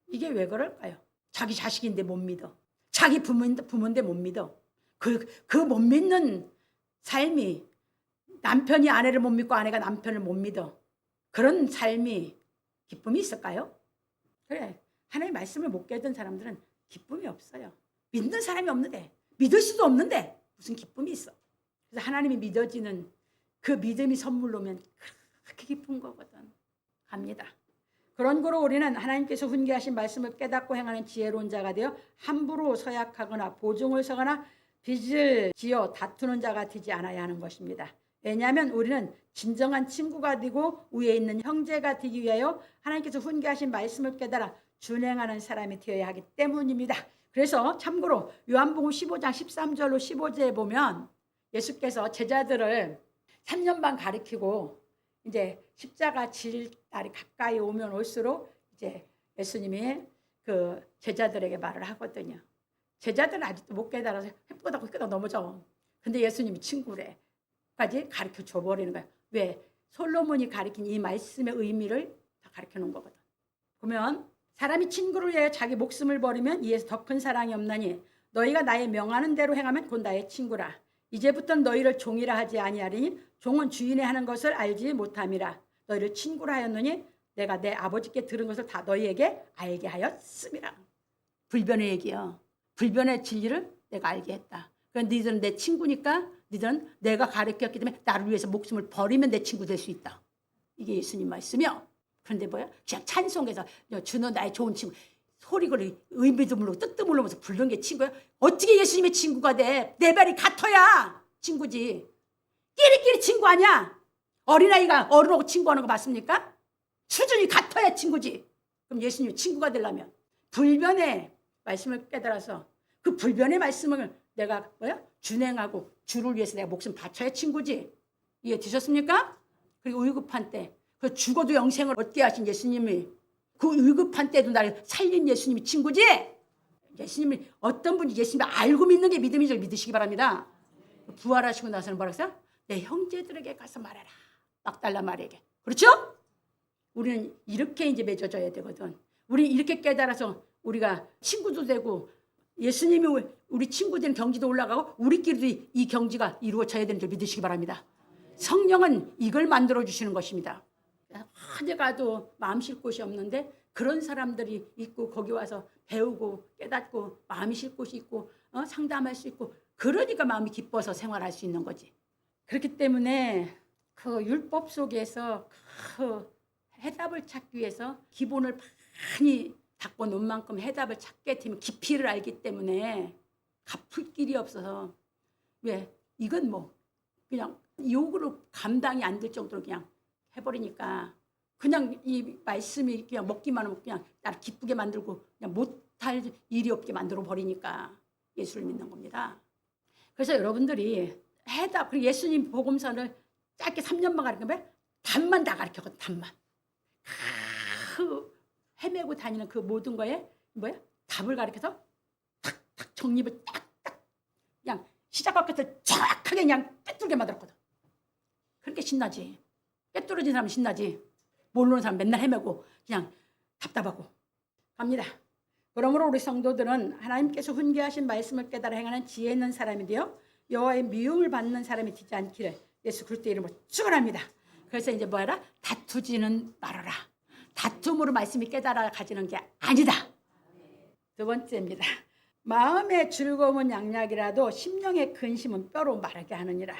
이게 왜 그럴까요? 자기 자식인데 못 믿어. 자기 부모인데 못 믿어. 그 못 믿는 삶이 남편이 아내를 못 믿고 아내가 남편을 못 믿어. 그런 삶이 기쁨이 있을까요? 그래. 하나님의 말씀을 못 깨닫는 사람들은 기쁨이 없어요. 믿는 사람이 없는데 믿을 수도 없는데 무슨 기쁨이 있어. 그래서 하나님이 믿어지는 그 믿음이 선물로 오면 그렇게 기쁜 거거든. 갑니다. 그런 거로 우리는 하나님께서 훈계하신 말씀을 깨닫고 행하는 지혜로운 자가 되어 함부로 서약하거나 보증을 서거나 빚을 지어 다투는 자가 되지 않아야 하는 것입니다. 왜냐하면 우리는 진정한 친구가 되고 위에 있는 형제가 되기 위하여 하나님께서 훈계하신 말씀을 깨달아 준행하는 사람이 되어야 하기 때문입니다. 그래서 참고로 요한복음 15장 13절로 15절에 보면 예수께서 제자들을 3년 반 가르치고 이제 십자가 질 날이 가까이 오면 올수록 이제 예수님이 그 제자들에게 말을 하거든요. 제자들은 아직도 못 깨달아서 햇보다 넘어져. 근데 예수님이 친구래. 까지 가르쳐 줘버리는 거야. 왜? 솔로몬이 가르친 이 말씀의 의미를 다 가르쳐 놓은 거거든. 그러면 사람이 친구를 위해 자기 목숨을 버리면 이에서 더 큰 사랑이 없나니 너희가 나의 명하는 대로 행하면 곧 나의 친구라. 이제부터는 너희를 종이라 하지 아니하리니 종은 주인의 하는 것을 알지 못함이라. 너희를 친구라 하였느니 내가 내 아버지께 들은 것을 다 너희에게 알게 하였음이라. 불변의 얘기요. 불변의 진리를 내가 알게 했다. 그러니까 너희들은 내 친구니까 너희들은 내가 가르쳤기 때문에 나를 위해서 목숨을 버리면 내 친구 될 수 있다. 이게 예수님 말씀이요. 그런데 뭐야? 그냥 찬송해서 주는 나의 좋은 친구. 소리를 의미드물고 뜻드물면서 부르는 게 친구야? 어떻게 예수님의 친구가 돼? 내 발이 같아야 친구지. 끼리끼리 친구 아니야? 어린아이가 어른하고 친구하는 거 봤습니까? 수준이 같아야 친구지. 그럼 예수님이 친구가 되려면 불변의 말씀을 깨달아서 그 불변의 말씀을 내가 준행하고 주를 위해서 내가 목숨 바쳐야 친구지. 이해 되셨습니까? 그리고 위급한 때 그 죽어도 영생을 얻게 하신 예수님이 그 위급한 때도 나를 살린 예수님이 친구지. 예수님이 어떤 분이 예수님을 알고 믿는 게 믿음인 줄 믿으시기 바랍니다. 부활하시고 나서는 뭐라고 했어요? 내 형제들에게 가서 말해라. 막달라 말에게. 그렇죠? 우리는 이렇게 이제 맺어져야 되거든. 우리 이렇게 깨달아서 우리가 친구도 되고 예수님이 우리 친구 된 경지도 올라가고 우리끼리도 이 경지가 이루어져야 되는 줄 믿으시기 바랍니다. 성령은 이걸 만들어 주시는 것입니다. 어디 가도 마음 쉴 곳이 없는데 그런 사람들이 있고 거기 와서 배우고 깨닫고 마음이 쉴 곳이 있고 상담할 수 있고 그러니까 마음이 기뻐서 생활할 수 있는 거지. 그렇기 때문에 그 율법 속에서 그 해답을 찾기 위해서 기본을 많이 닦고 놓은 만큼 해답을 찾게 되면 깊이를 알기 때문에 갚을 길이 없어서 왜 이건 뭐 그냥 욕으로 감당이 안 될 정도로 그냥 해버리니까 그냥 이 말씀이 그냥 먹기만 하면 그냥 나를 기쁘게 만들고 그냥 못할 일이 없게 만들어 버리니까 예수를 믿는 겁니다. 그래서 여러분들이 해답, 그리고 예수님 복음서를 짧게 3년만 가르치면 답만 다 가르쳤거든. 답만. 그 헤매고 다니는 그 모든 거에 뭐야? 답을 가르쳐서 탁탁 정립을 딱딱 그냥 시작과 끝을 정확하게 그냥 꿰뚫게 만들었거든. 그렇게 신나지. 꿰뚫어진 사람은 신나지. 모르는 사람 맨날 헤매고 그냥 답답하고 갑니다. 그러므로 우리 성도들은 하나님께서 훈계하신 말씀을 깨달아 행하는 지혜 있는 사람이 되어 여호와의 미움을 받는 사람이 되지 않기를 예수 그리스도의 이름으로 축원합니다. 그래서 이제 뭐하라? 다투지는 말아라. 다툼으로 말씀이 깨달아 가지는 게 아니다. 두 번째입니다. 마음의 즐거움은 양약이라도 심령의 근심은 뼈로 마르게 하느니라.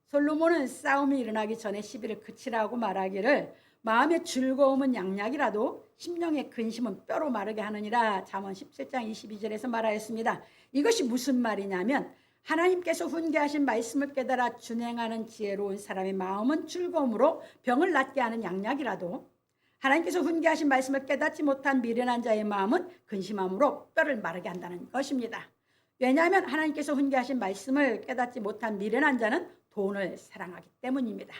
솔로몬은 싸움이 일어나기 전에 시비를 그치라고 말하기를 마음의 즐거움은 양약이라도 심령의 근심은 뼈로 마르게 하느니라. 잠언 17장 22절에서 말하였습니다. 이것이 무슨 말이냐면 하나님께서 훈계하신 말씀을 깨달아 준행하는 지혜로운 사람의 마음은 즐거움으로 병을 낫게 하는 양약이라도 하나님께서 훈계하신 말씀을 깨닫지 못한 미련한 자의 마음은 근심함으로 뼈를 마르게 한다는 것입니다. 왜냐하면 하나님께서 훈계하신 말씀을 깨닫지 못한 미련한 자는 돈을 사랑하기 때문입니다.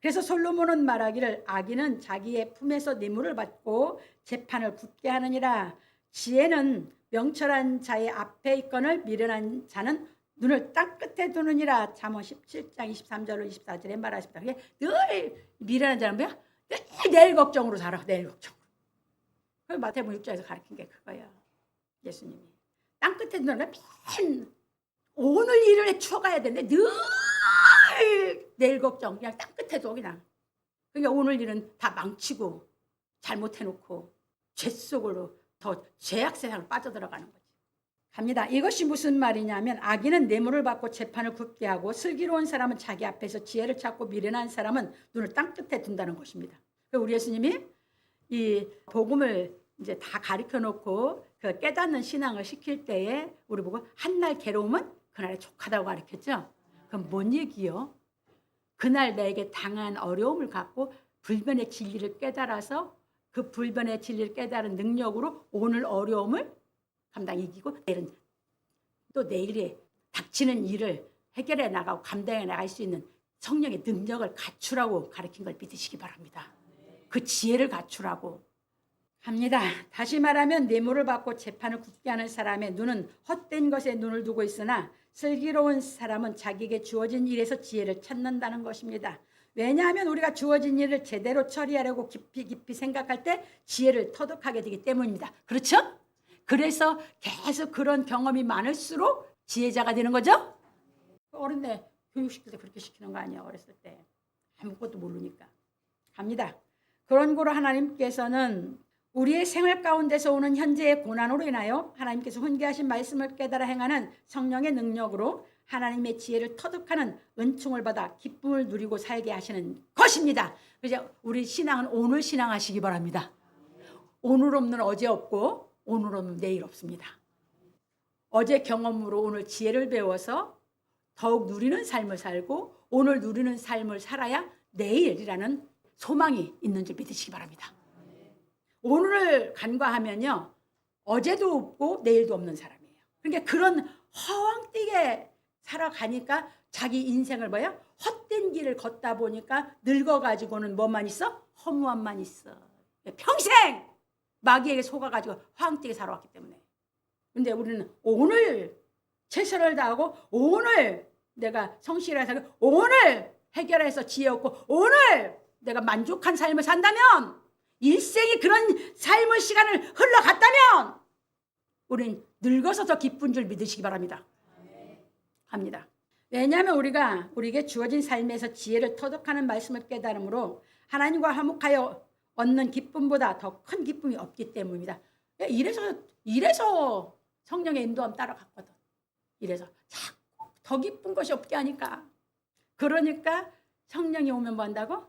그래서 솔로몬은 말하기를 악인은 자기의 품에서 뇌물을 받고 재판을 굳게 하느니라. 지혜는 명철한 자의 앞에 있거늘 미련한 자는 눈을 땅 끝에 두느니라. 잠언 17장 23절로 24절에 말하십니다. 늘 미련한 자는 뭐야? 늘 내일 걱정으로 살아. 내일 걱정으로. 그 마태복음 6장에서 가르친 게 그거야. 예수님이. 땅 끝에 두는 맨 오늘 일을 추억해야 되는데 늘 내일 걱정. 그냥 땅 끝에 둬 그냥. 그러니까 오늘 일은 다 망치고 잘못해놓고 죄 속으로 더 죄악 세상을 빠져들어가는 거지. 갑니다. 이것이 무슨 말이냐면 악인은 뇌물을 받고 재판을 굳게 하고 슬기로운 사람은 자기 앞에서 지혜를 찾고 미련한 사람은 눈을 땅 끝에 둔다는 것입니다. 우리 예수님이 이 복음을 이제 다 가르쳐 놓고 그 깨닫는 신앙을 시킬 때에 우리 보고 한날 괴로움은 그날에 족하다고 가르쳤죠. 그럼 뭔 얘기요? 그날 내게 당한 어려움을 갖고 불변의 진리를 깨달아서 그 불변의 진리를 깨달은 능력으로 오늘 어려움을 감당 이기고 내일은 또 내일에 닥치는 일을 해결해 나가고 감당해 나갈 수 있는 성령의 능력을 갖추라고 가르친 걸 믿으시기 바랍니다. 그 지혜를 갖추라고 합니다. 다시 말하면 뇌물을 받고 재판을 굳게 하는 사람의 눈은 헛된 것에 눈을 두고 있으나 슬기로운 사람은 자기에게 주어진 일에서 지혜를 찾는다는 것입니다. 왜냐하면 우리가 주어진 일을 제대로 처리하려고 깊이 생각할 때 지혜를 터득하게 되기 때문입니다. 그렇죠? 그래서 계속 그런 경험이 많을수록 지혜자가 되는 거죠? 어른들 교육시킬 때 그렇게 시키는 거 아니에요. 어렸을 때 아무것도 모르니까. 갑니다. 그런 거로 하나님께서는 우리의 생활 가운데서 오는 현재의 고난으로 인하여 하나님께서 훈계하신 말씀을 깨달아 행하는 성령의 능력으로 하나님의 지혜를 터득하는 은총을 받아 기쁨을 누리고 살게 하시는 것입니다. 그래서 우리 신앙은 오늘 신앙하시기 바랍니다. 오늘 없는 어제 없고 오늘 없는 내일 없습니다. 어제 경험으로 오늘 지혜를 배워서 더욱 누리는 삶을 살고 오늘 누리는 삶을 살아야 내일이라는 소망이 있는 줄 믿으시기 바랍니다. 오늘을 간과하면요 어제도 없고 내일도 없는 사람이에요. 그러니까 그런 허황되게 살아가니까 자기 인생을 뭐야? 헛된 길을 걷다 보니까 늙어가지고는 뭐만 있어? 허무함만 있어. 평생 마귀에게 속아가지고 허황되게 살아왔기 때문에. 근데 우리는 오늘 최선을 다하고 오늘 내가 성실하게 살고 오늘 해결해서 지혜 얻고 오늘 내가 만족한 삶을 산다면 일생이 그런 삶의 시간을 흘러갔다면 우리는 늙어서 더 기쁜 줄 믿으시기 바랍니다. 합니다. 왜냐하면 우리가 우리에게 주어진 삶에서 지혜를 터득하는 말씀을 깨달음으로 하나님과 화목하여 얻는 기쁨보다 더 큰 기쁨이 없기 때문입니다. 이래서 성령의 인도함 따라갔거든. 이래서 자꾸 더 기쁜 것이 없게 하니까. 그러니까 성령이 오면 뭐 한다고?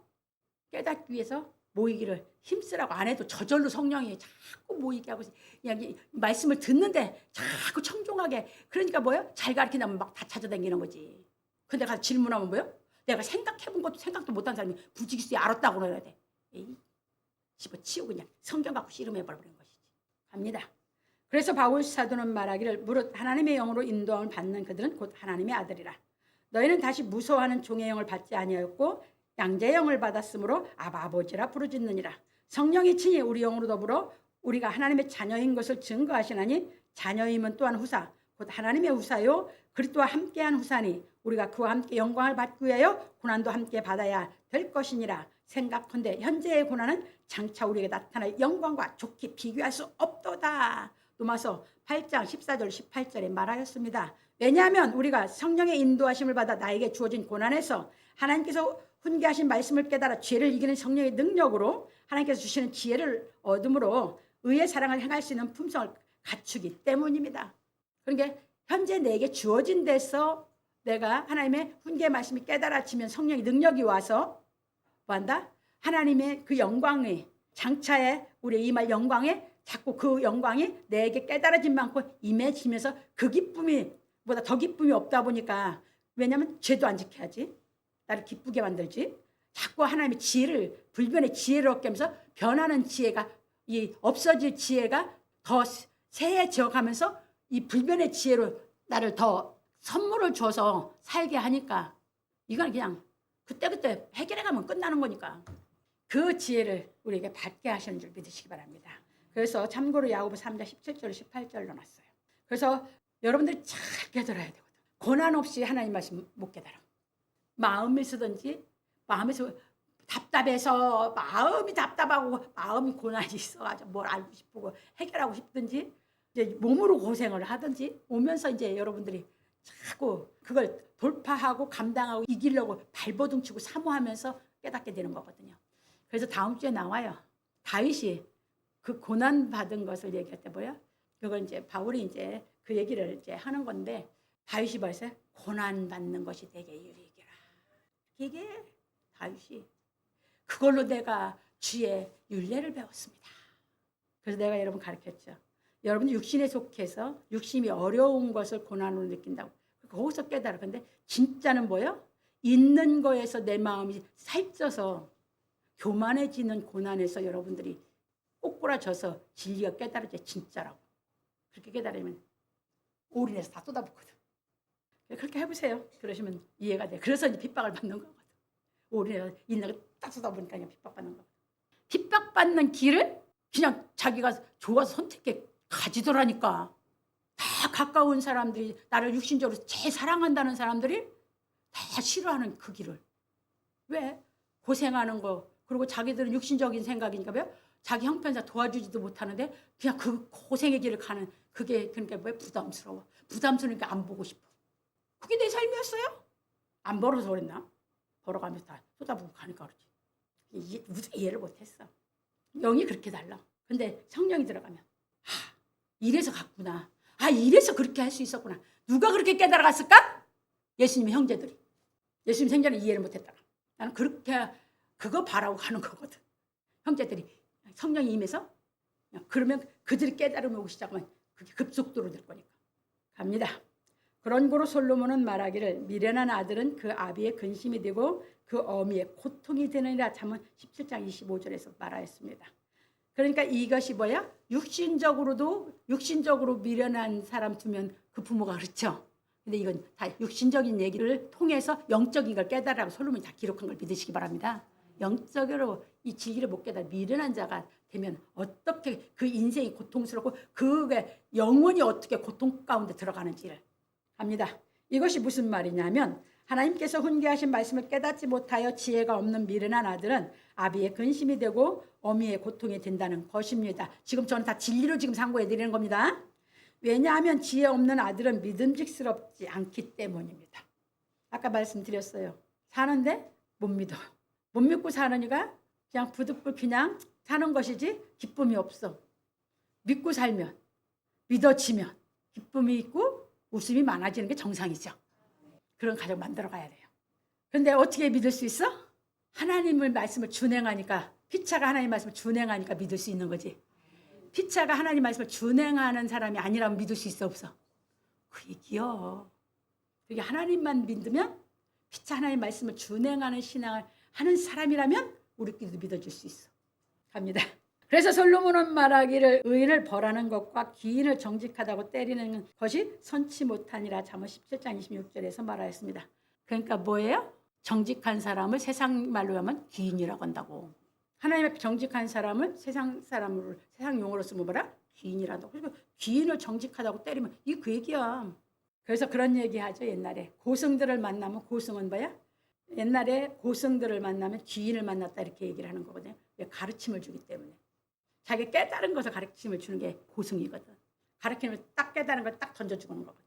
깨닫기 위해서 모이기를 힘쓰라고. 안 해도 저절로 성령이 자꾸 모이게 하고 그냥 이 말씀을 듣는데 자꾸 청종하게. 그러니까 뭐예요? 잘 가르치면 막 다 찾아다니는 거지. 근데 가서 질문하면 뭐예요? 내가 생각해본 것도 생각도 못한 사람이 부지기수에 알았다고 그래야 돼. 에이, 집어치우고 그냥 성경 갖고 씨름해버리는 것이지. 갑니다. 그래서 바울 사도는 말하기를 무릇 하나님의 영으로 인도함을 받는 그들은 곧 하나님의 아들이라. 너희는 다시 무서워하는 종의 영을 받지 아니하였고 양자의 영을 받았으므로 아바 아버지라 부르짖느니라. 성령이 친히 우리 영으로 더불어 우리가 하나님의 자녀인 것을 증거하시나니 자녀임은 또한 후사 곧 하나님의 후사요 그리스도와 함께한 후사니 우리가 그와 함께 영광을 받기 위하여 고난도 함께 받아야 될 것이니라. 생각컨대 현재의 고난은 장차 우리에게 나타날 영광과 좋게 비교할 수 없도다. 로마서 8장 14절 18절에 말하였습니다. 왜냐하면 우리가 성령의 인도하심을 받아 나에게 주어진 고난에서 하나님께서 훈계하신 말씀을 깨달아 죄를 이기는 성령의 능력으로 하나님께서 주시는 지혜를 얻음으로 의의 사랑을 행할 수 있는 품성을 갖추기 때문입니다. 그러니까 현재 내게 주어진 데서 내가 하나님의 훈계 말씀이 깨달아지면 성령의 능력이 와서 뭐한다? 하나님의 그 영광이 장차에 우리의 임할 영광에 자꾸 그 영광이 내게 깨달아진 만큼 임해지면서 그 기쁨이 보다 더 기쁨이 없다 보니까 왜냐하면 죄도 안 지켜야지. 나를 기쁘게 만들지. 자꾸 하나님의 지혜를 불변의 지혜를 얻게 하면서 변하는 지혜가 이 없어질 지혜가 더 새해져 가면서 이 불변의 지혜로 나를 더 선물을 줘서 살게 하니까 이건 그냥 그때그때 해결해 가면 끝나는 거니까 그 지혜를 우리에게 받게 하시는 줄 믿으시기 바랍니다. 그래서 참고로 야고보 3장 17절 18절로 놨어요. 그래서 여러분들이 잘 깨달아야 되거든. 고난 없이 하나님 말씀 못 깨달아. 마음에서든지 마음에서 답답해서 마음이 답답하고 마음이 고난이 있어가지고 뭘 알고 싶고 해결하고 싶든지 이제 몸으로 고생을 하든지 오면서 이제 여러분들이 자꾸 그걸 돌파하고 감당하고 이기려고 발버둥 치고 사모하면서 깨닫게 되는 거거든요. 그래서 다음 주에 나와요. 다윗이 그 고난 받은 것을 얘기할 때 뭐야? 그걸 이제 바울이 이제 그 얘기를 이제 하는 건데 다윗이 벌써 고난 받는 것이 되게 유익이라. 이게 다윗이 그걸로 내가 주의 율례를 배웠습니다. 그래서 내가 여러분 가르쳤죠. 여러분 육신에 속해서 육신이 어려운 것을 고난으로 느낀다고. 거기서 깨달아. 근데 진짜는 뭐예요? 있는 거에서 내 마음이 살쪄서 교만해지는 고난에서 여러분들이 꼬꾸라져서 진리가 깨달아져 진짜라고. 그렇게 깨달으면 올인해서 다 쏟아붓거든. 그렇게 해보세요. 그러시면 이해가 돼. 그래서 이제 핍박을 받는 거거든. 올인해서 있는 거 딱 쏟아보니까 그냥 핍박받는 거거든. 핍박받는 길을 그냥 자기가 좋아서 선택해 가지더라니까. 다 가까운 사람들이 나를 육신적으로 제일 사랑한다는 사람들이 다 싫어하는 그 길을. 왜? 고생하는 거 그리고 자기들은 육신적인 생각이니까 왜? 자기 형편자 도와주지도 못하는데 그냥 그 고생의 길을 가는 그게 그러니까 왜 부담스러워. 부담스러우니까 안 보고 싶어. 그게 내 삶이었어요? 안 벌어서 그랬나? 벌어가면서 다 쏟아부고 가니까 그렇지. 이해를 못했어. 영이 그렇게 달라. 근데 성령이 들어가면 이래서 갔구나. 이래서 그렇게 할 수 있었구나. 누가 그렇게 깨달아갔을까? 예수님의 형제들이. 예수님 생전에 이해를 못했다가. 나는 그렇게 그거 바라고 가는 거거든. 형제들이 성령이 임해서 그러면 그들이 깨달음을 오기 시작하면 그게 급속도로 될 거니까. 갑니다. 그런 고로 솔로몬은 말하기를 미련한 아들은 그 아비의 근심이 되고 그 어미의 고통이 되느니라. 잠언 17장 25절에서 말하였습니다. 그러니까 이것이 뭐야? 육신적으로 미련한 사람 두면 그 부모가 그렇죠. 근데 이건 다 육신적인 얘기를 통해서 영적인 걸 깨달으라고 솔로몬이 다 기록한 걸 믿으시기 바랍니다. 영적으로 이 진리를 못 깨달아 미련한 자가 되면 어떻게 그 인생이 고통스럽고 그게 영원히 어떻게 고통 가운데 들어가는지를 합니다. 이것이 무슨 말이냐면 하나님께서 훈계하신 말씀을 깨닫지 못하여 지혜가 없는 미련한 아들은 아비의 근심이 되고 어미의 고통이 된다는 것입니다. 지금 저는 다 진리로 지금 상고해 드리는 겁니다. 왜냐하면 지혜 없는 아들은 믿음직스럽지 않기 때문입니다. 아까 말씀드렸어요. 사는데 못 믿어. 못 믿고 사느니까 그냥 부득불 그냥 사는 것이지 기쁨이 없어. 믿고 살면 믿어지면 기쁨이 있고 웃음이 많아지는 게 정상이죠. 그런 가정 만들어 가야 돼요. 근데 어떻게 믿을 수 있어? 하나님의 말씀을 준행하니까, 피차가 하나님 말씀을 준행하니까 믿을 수 있는 거지. 피차가 하나님 말씀을 준행하는 사람이 아니라면 믿을 수 있어, 없어? 그 얘기요. 그게 하나님만 믿으면, 피차 하나님 말씀을 준행하는 신앙을 하는 사람이라면 우리끼리도 믿어줄 수 있어. 갑니다. 그래서 솔로몬은 말하기를 의인을 벌하는 것과 기인을 정직하다고 때리는 것이 선치 못하니라. 잠언 17장 26절에서 말하였습니다. 그러니까 뭐예요? 정직한 사람을 세상 말로 하면 기인이라고 한다고. 하나님 앞에 정직한 사람을 세상 사람으로, 세상 용어로 쓰면 뭐라? 기인이라고. 그리고 기인을 정직하다고 때리면 이게 그 얘기야. 그래서 그런 얘기 하죠. 옛날에 고승들을 만나면, 고승은 뭐야? 옛날에 고승들을 만나면 기인을 만났다 이렇게 얘기를 하는 거거든요. 가르침을 주기 때문에. 자기 깨달은 것을 가르침을 주는 게 고승이거든. 가르치면 딱 깨달은 걸 딱 던져주는 거거든.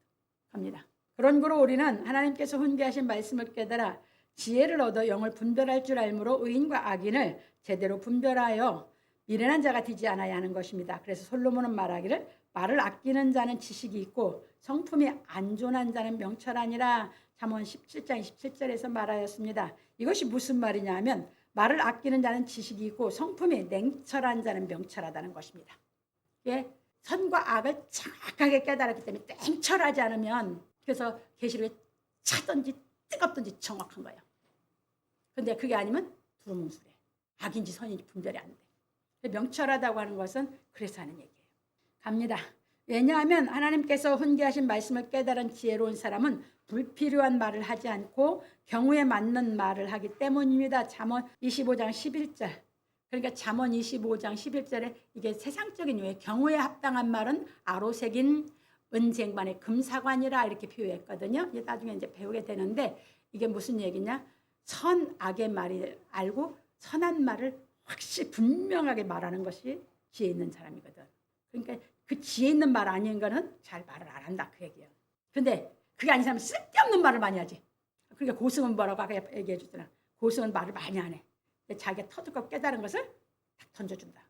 갑니다. 그런 거로 우리는 하나님께서 훈계하신 말씀을 깨달아 지혜를 얻어 영을 분별할 줄 알므로 의인과 악인을 제대로 분별하여 미련한 자가 되지 않아야 하는 것입니다. 그래서 솔로몬은 말하기를 말을 아끼는 자는 지식이 있고 성품이 안존한 자는 명철하니라. 잠언 17장 27절에서 말하였습니다. 이것이 무슨 말이냐 하면 말을 아끼는 자는 지식이 있고 성품이 냉철한 자는 명철하다는 것입니다. 예, 선과 악을 정확하게 깨달았기 때문에 냉철하지 않으면, 그래서 계시록에 차든지 뜨겁든지 정확한 거예요. 근데 그게 아니면 두루뭉술해. 악인지 선인지 분별이 안 돼. 명철하다고 하는 것은 그래서 하는 얘기예요. 갑니다. 왜냐하면 하나님께서 훈계하신 말씀을 깨달은 지혜로운 사람은 불필요한 말을 하지 않고 경우에 맞는 말을 하기 때문입니다. 잠언 25장 11절. 그러니까 잠언 25장 11절에 이게 세상적인 유의 경우에 합당한 말은 아로새긴 은쟁반의 금사관이라 이렇게 표현했거든요. 나중에 이제 배우게 되는데 이게 무슨 얘기냐? 선악의 말을 알고 선한 말을 확실히 분명하게 말하는 것이 지혜 있는 사람이거든. 그러니까 그 지혜 있는 말 아닌 거는 잘 말을 안 한다 그 얘기예요. 근데 그게 아닌 사람은 쓸데없는 말을 많이 하지. 그러니까 고승은 뭐라고 아까 얘기해 주잖아. 고승은 말을 많이 안 해. 근데 자기가 터득하고 깨달은 것을 딱 던져준다.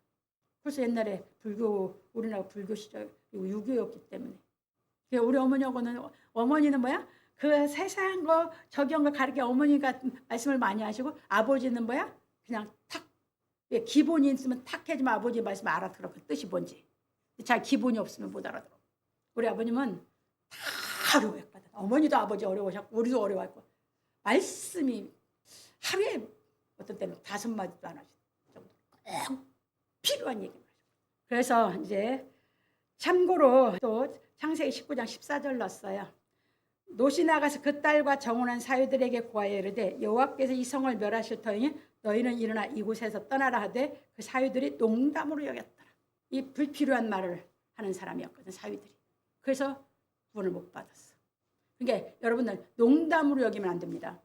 그래서 옛날에 불교, 우리나라 불교 시절 유교였기 때문에. 우리 어머니하고는, 어머니는 뭐야? 그 세상 거 적용 거 가르쳐 어머니가 말씀을 많이 하시고, 아버지는 뭐야? 그냥 탁. 기본이 있으면 탁 해주면 아버지 말씀 알아들어. 그 뜻이 뭔지. 잘 기본이 없으면 못 알아들어. 우리 아버님은 다 어려워했거든. 어머니도 아버지 어려워하셨고 우리도 어려워했고, 말씀이 하루에 어떤 때는 5마디도 안 하실 정도 꼭 필요한 얘기만 하죠. 그래서 이제 참고로 또 창세기 19장 14절 넣었어요. 노시 나가서 그 딸과 정혼한 사유들에게 고하여 이르되 여호와께서 이 성을 멸하실 터이니 너희는 일어나 이곳에서 떠나라 하되 그 사유들이 농담으로 여겼더라. 이 불필요한 말을 하는 사람이었거든, 사유들이. 그래서 구원을 못 받았어. 그러니까 여러분들 농담으로 여기면 안 됩니다.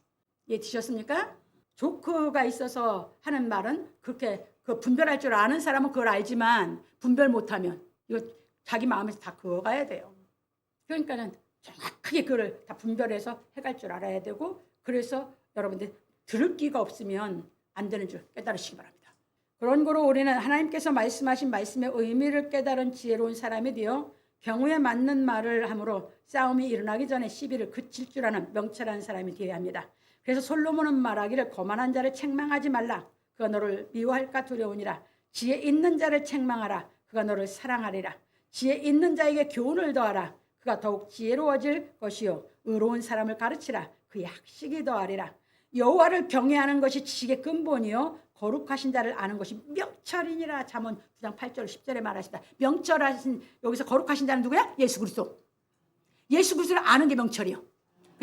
이해되셨습니까? 조크가 있어서 하는 말은 그렇게 그 분별할 줄 아는 사람은 그걸 알지만 분별 못하면 이거 자기 마음에서 다 그어가야 돼요. 그러니까는 정확하게 그걸 다 분별해서 해갈 줄 알아야 되고, 그래서 여러분들 들을 끼가 없으면 안 되는 줄 깨달으시기 바랍니다. 그런 거로 우리는 하나님께서 말씀하신 말씀의 의미를 깨달은 지혜로운 사람이 되어 경우에 맞는 말을 함으로 싸움이 일어나기 전에 시비를 그칠 줄 아는 명철한 사람이 되어야 합니다. 그래서 솔로몬은 말하기를 거만한 자를 책망하지 말라. 그가 너를 미워할까 두려우니라. 지혜 있는 자를 책망하라. 그가 너를 사랑하리라. 지혜 있는 자에게 교훈을 더하라. 그가 더욱 지혜로워질 것이요 의로운 사람을 가르치라. 그의 학식이 더하리라. 여호와를 경외하는 것이 지식의 근본이요 거룩하신 자를 아는 것이 명철이니라. 잠언 9장 8절 10절에 말하시다. 명철하신, 여기서 거룩하신 자는 누구야? 예수 그리스도. 예수 그리스도를 아는 게 명철이요.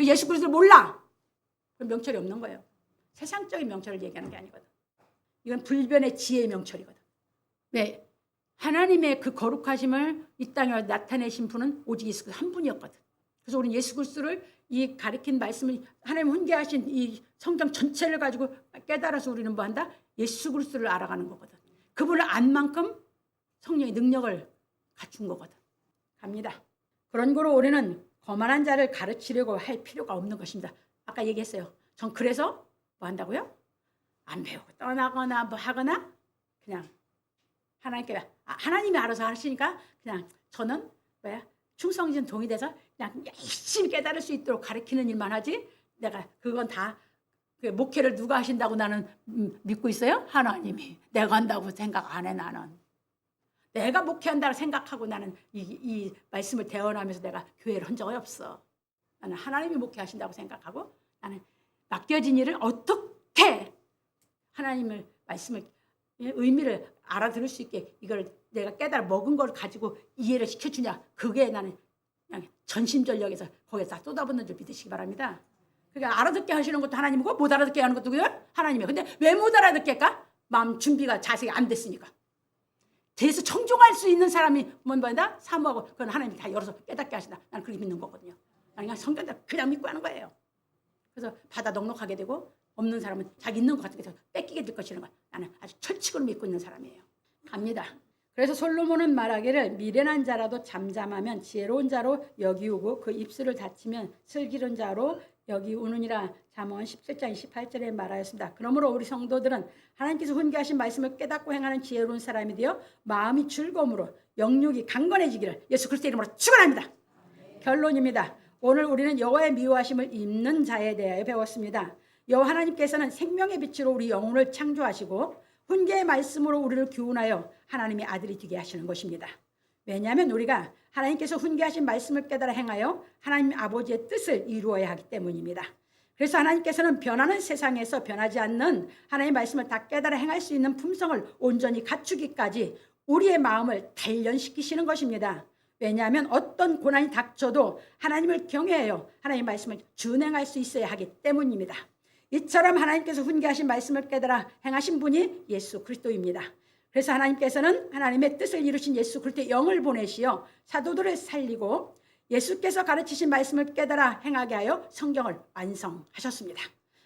예수 그리스도를 몰라. 그럼 명철이 없는 거예요. 세상적인 명철을 얘기하는 게 아니거든. 이건 불변의 지혜의 명철이거든. 네, 하나님의 그 거룩하심을 이 땅에 나타내신 분은 오직 예수 그리스도 한 분이었거든. 그래서 우리는 예수 그리스도를 이 가리킨 말씀을 하나님 훈계하신 이 성경 전체를 가지고 깨달아서 우리는 뭐 한다? 예수 그리스도를 알아가는 거거든. 그분을 안 만큼 성령의 능력을 갖춘 거거든. 갑니다. 그런 거로 우리는 거만한 자를 가르치려고 할 필요가 없는 것입니다. 아까 얘기했어요. 전 그래서 뭐 한다고요? 안 배우고 떠나거나 뭐 하거나 그냥 하나님께 하나님이 알아서 하시니까 그냥 저는 뭐야? 충성진 동이 돼서 그냥 열심히 깨달을 수 있도록 가르치는 일만 하지, 내가 그건 다 목회를 누가 하신다고 나는 믿고 있어요? 하나님이. 내가 한다고 생각 안 해. 나는 내가 목회한다고 생각하고 나는 이 말씀을 대언하면서 내가 교회를 한 적이 없어. 나는 하나님이 목회하신다고 생각하고, 나는 맡겨진 일을 어떻게 하나님의 말씀을 의미를 알아들을 수 있게 이걸 내가 깨달아 먹은 걸 가지고 이해를 시켜주냐, 그게 나는 그냥 전심전력에서 거기에 다 쏟아붓는 줄 믿으시기 바랍니다. 그러니까 알아듣게 하시는 것도 하나님이고 못 알아듣게 하는 것도 하나님이에요. 근데 왜 못 알아듣겠까? 마음 준비가 자세히 안 됐으니까. 대해서 청종할 수 있는 사람이 뭔가 사모하고, 그건 하나님이 다 열어서 깨닫게 하신다. 나는 그렇게 믿는 거거든요. 나는 그냥 성경대로 그냥 믿고 하는 거예요. 그래서 바다 넉넉하게 되고, 없는 사람은 자기 있는 것 같은 데서 뺏기게 될 것이라는 걸 나는 아주 철칙으로 믿고 있는 사람이에요. 갑니다. 그래서 솔로몬은 말하기를 미련한 자라도 잠잠하면 지혜로운 자로 여기우고 그 입술을 닫히면 슬기로운 자로 여기우느니라. 잠언 17장 28절에 말하였습니다. 그러므로 우리 성도들은 하나님께서 훈계하신 말씀을 깨닫고 행하는 지혜로운 사람이 되어 마음이 즐거움으로 영육이 강건해지기를 예수 그리스도 이름으로 축원합니다. 결론입니다. 오늘 우리는 여호와의 미워하심을 입는 자에 대하여 배웠습니다. 여호와 하나님께서는 생명의 빛으로 우리 영혼을 창조하시고 훈계의 말씀으로 우리를 교훈하여 하나님의 아들이 되게 하시는 것입니다. 왜냐하면 우리가 하나님께서 훈계하신 말씀을 깨달아 행하여 하나님 아버지의 뜻을 이루어야 하기 때문입니다. 그래서 하나님께서는 변하는 세상에서 변하지 않는 하나님의 말씀을 다 깨달아 행할 수 있는 품성을 온전히 갖추기까지 우리의 마음을 단련시키시는 것입니다. 왜냐하면 어떤 고난이 닥쳐도 하나님을 경외하여 하나님의 말씀을 준행할 수 있어야 하기 때문입니다. 이처럼 하나님께서 훈계하신 말씀을 깨달아 행하신 분이 예수 그리스도입니다. 그래서 하나님께서는 하나님의 뜻을 이루신 예수 그리스도의 영을 보내시어 사도들을 살리고 예수께서 가르치신 말씀을 깨달아 행하게 하여 성경을 완성하셨습니다.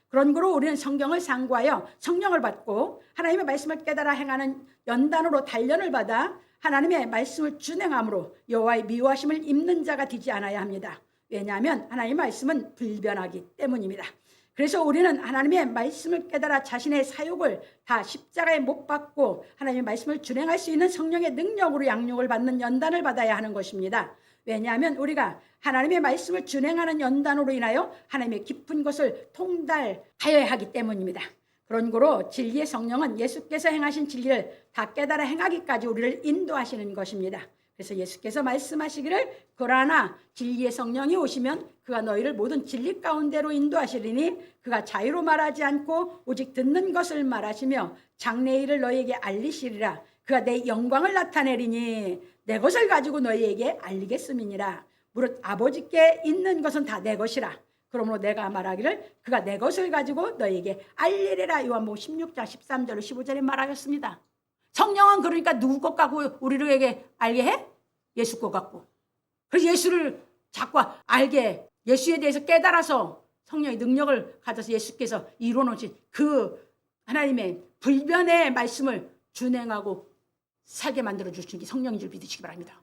그런 거로 우리는 성경을 상고하여 성령을 받고 하나님의 말씀을 깨달아 행하는 연단으로 단련을 받아 하나님의 말씀을 준행함으로 여호와의 미워하심을 입는 자가 되지 않아야 합니다. 왜냐하면 하나님의 말씀은 불변하기 때문입니다. 그래서 우리는 하나님의 말씀을 깨달아 자신의 사욕을 다 십자가에 못 박고 하나님의 말씀을 준행할 수 있는 성령의 능력으로 양육을 받는 연단을 받아야 하는 것입니다. 왜냐하면 우리가 하나님의 말씀을 준행하는 연단으로 인하여 하나님의 깊은 것을 통달하여야 하기 때문입니다. 그런 거로 진리의 성령은 예수께서 행하신 진리를 다 깨달아 행하기까지 우리를 인도하시는 것입니다. 그래서 예수께서 말씀하시기를 그러나 진리의 성령이 오시면 그가 너희를 모든 진리 가운데로 인도하시리니 그가 자유로 말하지 않고 오직 듣는 것을 말하시며 장래의 일을 너희에게 알리시리라. 그가 내 영광을 나타내리니 내 것을 가지고 너희에게 알리겠음이니라. 무릇 아버지께 있는 것은 다 내 것이라. 그러므로 내가 말하기를 그가 내 것을 가지고 너희에게 알리리라. 요한복음 16장 13절 15절에 말하였습니다. 성령은 그러니까 누구 것 갖고 우리에게 알게 해? 예수 것 갖고. 그래서 예수를 자꾸 알게, 예수에 대해서 깨달아서 성령의 능력을 가져서 예수께서 이루어놓으신 그 하나님의 불변의 말씀을 준행하고 살게 만들어주신 게 성령인 줄 믿으시기 바랍니다.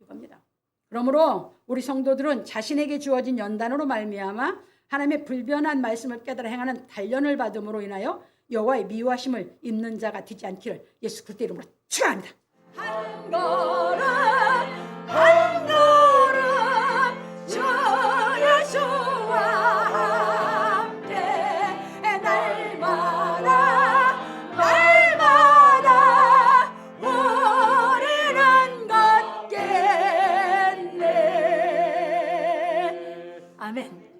이겁니다. 그러므로 우리 성도들은 자신에게 주어진 연단으로 말미암아 하나님의 불변한 말씀을 깨달아 행하는 단련을 받음으로 인하여 여호와의 미워하심을 입는 자가 되지 않기를 예수 그리스도 이름으로 축원합니다. 한 걸음 한 걸음 주 예수와 함께 날마다 우리는 걷겠네. 아멘.